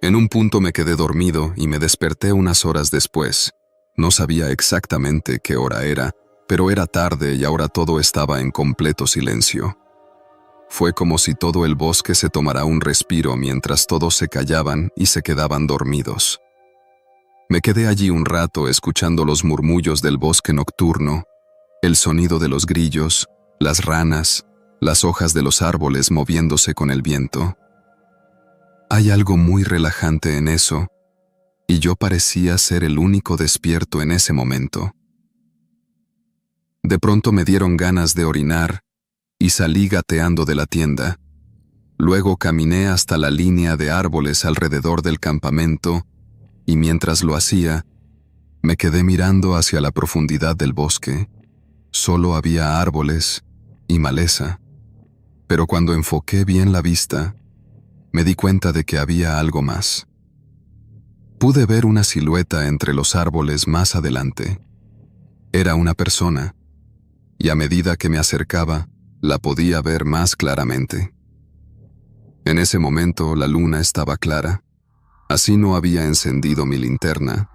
En un punto me quedé dormido y me desperté unas horas después. No sabía exactamente qué hora era, pero era tarde y ahora todo estaba en completo silencio. Fue como si todo el bosque se tomara un respiro mientras todos se callaban y se quedaban dormidos. Me quedé allí un rato escuchando los murmullos del bosque nocturno, el sonido de los grillos, las ranas, las hojas de los árboles moviéndose con el viento. Hay algo muy relajante en eso, y yo parecía ser el único despierto en ese momento. De pronto me dieron ganas de orinar y salí gateando de la tienda. Luego caminé hasta la línea de árboles alrededor del campamento y mientras lo hacía, me quedé mirando hacia la profundidad del bosque. Solo había árboles y maleza, pero cuando enfoqué bien la vista, me di cuenta de que había algo más. Pude ver una silueta entre los árboles más adelante. Era una persona, y a medida que me acercaba, la podía ver más claramente. En ese momento la luna estaba clara. Así no había encendido mi linterna.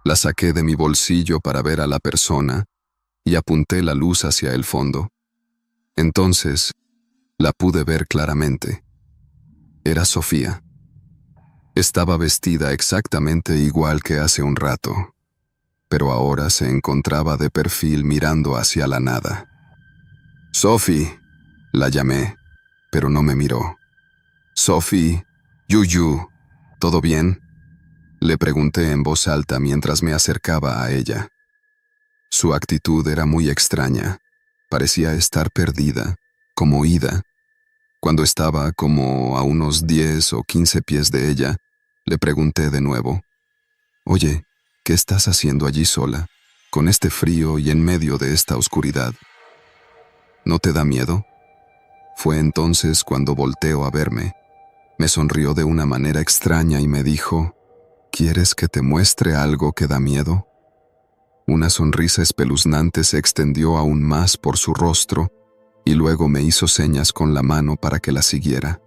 La saqué de mi bolsillo para ver a la persona y apunté la luz hacia el fondo. Entonces, la pude ver claramente. Era Sofía. Estaba vestida exactamente igual que hace un rato, pero ahora se encontraba de perfil mirando hacia la nada. «Sophie», la llamé, pero no me miró. «Sophie, Yuyu, ¿todo bien?», le pregunté en voz alta mientras me acercaba a ella. Su actitud era muy extraña. Parecía estar perdida, como ida. Cuando estaba como a unos 10 o 15 pies de ella, le pregunté de nuevo: «Oye, ¿qué estás haciendo allí sola, con este frío y en medio de esta oscuridad? ¿No te da miedo?». Fue entonces cuando volteó a verme. Me sonrió de una manera extraña y me dijo: «¿Quieres que te muestre algo que da miedo?». Una sonrisa espeluznante se extendió aún más por su rostro y luego me hizo señas con la mano para que la siguiera.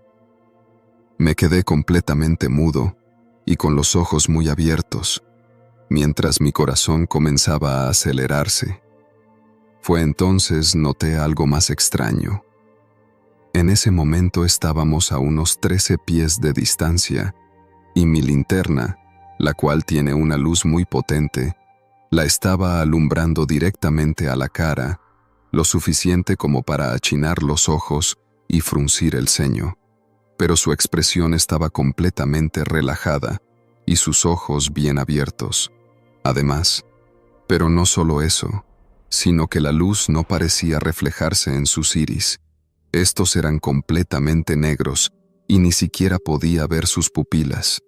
Me quedé completamente mudo y con los ojos muy abiertos, mientras mi corazón comenzaba a acelerarse. Fue entonces noté algo más extraño. En ese momento estábamos a unos 13 pies de distancia y mi linterna, la cual tiene una luz muy potente, la estaba alumbrando directamente a la cara, lo suficiente como para achinar los ojos y fruncir el ceño. Pero su expresión estaba completamente relajada y sus ojos bien abiertos. Además, pero no solo eso, sino que la luz no parecía reflejarse en sus iris. Estos eran completamente negros y ni siquiera podía ver sus pupilas.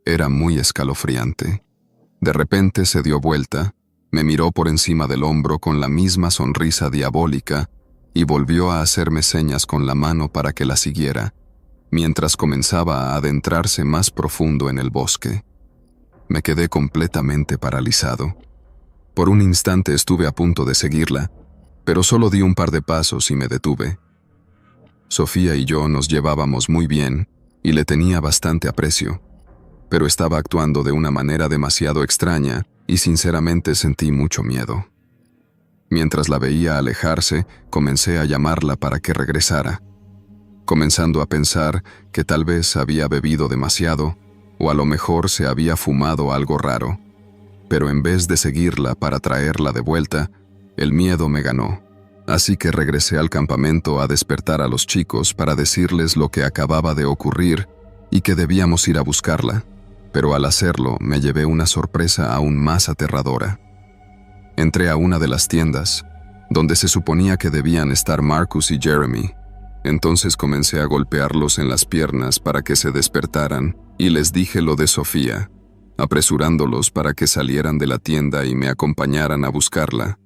Era muy escalofriante. De repente se dio vuelta, me miró por encima del hombro con la misma sonrisa diabólica y volvió a hacerme señas con la mano para que la siguiera, mientras comenzaba a adentrarse más profundo en el bosque. Me quedé completamente paralizado. Por un instante estuve a punto de seguirla, pero solo di un par de pasos y me detuve. Sofía y yo nos llevábamos muy bien y le tenía bastante aprecio, pero estaba actuando de una manera demasiado extraña y sinceramente sentí mucho miedo. Mientras la veía alejarse, comencé a llamarla para que regresara, comenzando a pensar que tal vez había bebido demasiado o a lo mejor se había fumado algo raro. Pero en vez de seguirla para traerla de vuelta, el miedo me ganó. Así que regresé al campamento a despertar a los chicos para decirles lo que acababa de ocurrir y que debíamos ir a buscarla. Pero al hacerlo me llevé una sorpresa aún más aterradora. Entré a una de las tiendas, donde se suponía que debían estar Marcus y Jeremy. Entonces comencé a golpearlos en las piernas para que se despertaran y les dije lo de Sofía, apresurándolos para que salieran de la tienda y me acompañaran a buscarla.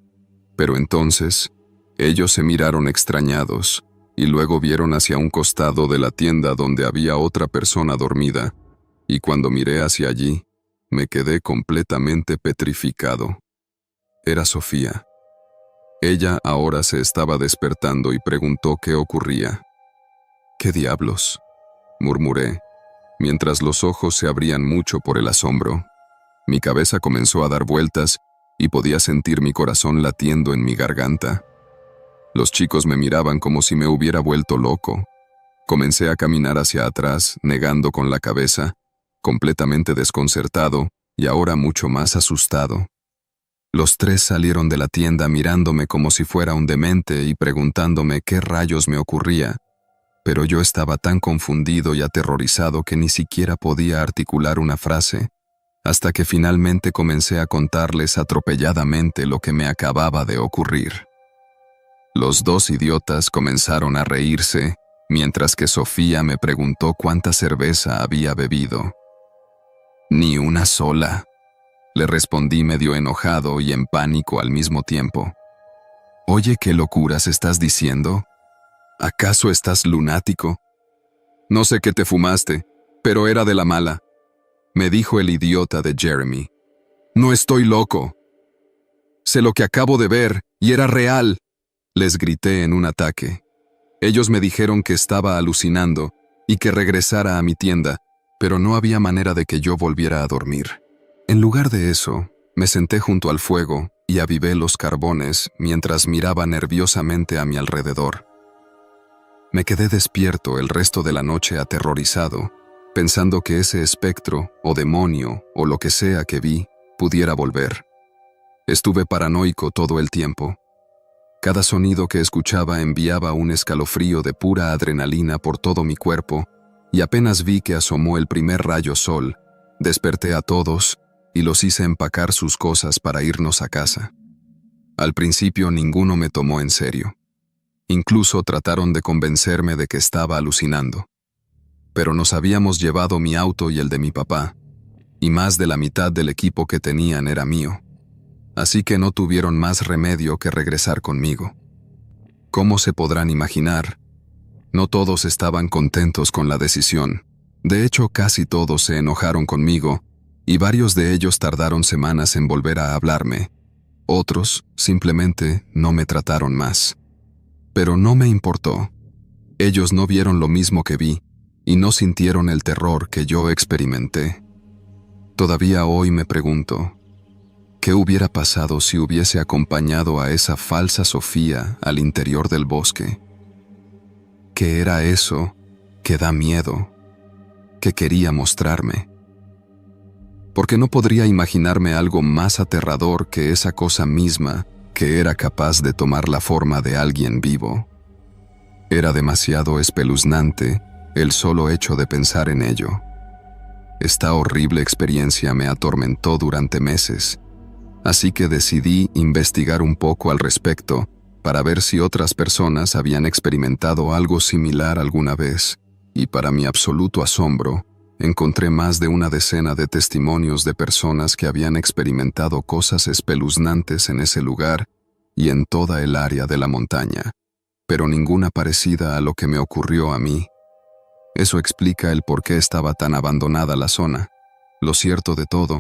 Pero entonces, ellos se miraron extrañados y luego vieron hacia un costado de la tienda donde había otra persona dormida, y cuando miré hacia allí, me quedé completamente petrificado. Era Sofía. Ella ahora se estaba despertando y preguntó qué ocurría. «¿Qué diablos?», murmuré, mientras los ojos se abrían mucho por el asombro. Mi cabeza comenzó a dar vueltas y podía sentir mi corazón latiendo en mi garganta. Los chicos me miraban como si me hubiera vuelto loco. Comencé a caminar hacia atrás, negando con la cabeza, completamente desconcertado y ahora mucho más asustado. Los tres salieron de la tienda mirándome como si fuera un demente y preguntándome qué rayos me ocurría, pero yo estaba tan confundido y aterrorizado que ni siquiera podía articular una frase, hasta que finalmente comencé a contarles atropelladamente lo que me acababa de ocurrir. Los dos idiotas comenzaron a reírse, mientras que Sofía me preguntó cuánta cerveza había bebido. «Ni una sola», le respondí medio enojado y en pánico al mismo tiempo. «Oye, ¿qué locuras estás diciendo? ¿Acaso estás lunático? No sé qué te fumaste, pero era de la mala», me dijo el idiota de Jeremy. «No estoy loco. Sé lo que acabo de ver y era real», les grité en un ataque. Ellos me dijeron que estaba alucinando y que regresara a mi tienda, pero no había manera de que yo volviera a dormir. En lugar de eso, me senté junto al fuego y avivé los carbones mientras miraba nerviosamente a mi alrededor. Me quedé despierto el resto de la noche aterrorizado, pensando que ese espectro o demonio o lo que sea que vi pudiera volver. Estuve paranoico todo el tiempo. Cada sonido que escuchaba enviaba un escalofrío de pura adrenalina por todo mi cuerpo, y apenas vi que asomó el primer rayo sol, desperté a todos y los hice empacar sus cosas para irnos a casa. Al principio ninguno me tomó en serio. Incluso trataron de convencerme de que estaba alucinando. Pero nos habíamos llevado mi auto y el de mi papá, y más de la mitad del equipo que tenían era mío. Así que no tuvieron más remedio que regresar conmigo. ¿Cómo se podrán imaginar? No todos estaban contentos con la decisión. De hecho, casi todos se enojaron conmigo, y varios de ellos tardaron semanas en volver a hablarme. Otros simplemente no me trataron más. Pero no me importó. Ellos no vieron lo mismo que vi, y no sintieron el terror que yo experimenté. Todavía hoy me pregunto, ¿qué hubiera pasado si hubiese acompañado a esa falsa Sofía al interior del bosque? ¿Qué era eso que da miedo, que quería mostrarme? Porque no podría imaginarme algo más aterrador que esa cosa misma que era capaz de tomar la forma de alguien vivo. Era demasiado espeluznante el solo hecho de pensar en ello. Esta horrible experiencia me atormentó durante meses, así que decidí investigar un poco al respecto para ver si otras personas habían experimentado algo similar alguna vez, y para mi absoluto asombro, encontré más de una decena de testimonios de personas que habían experimentado cosas espeluznantes en ese lugar y en toda el área de la montaña, pero ninguna parecida a lo que me ocurrió a mí. Eso explica el por qué estaba tan abandonada la zona. Lo cierto de todo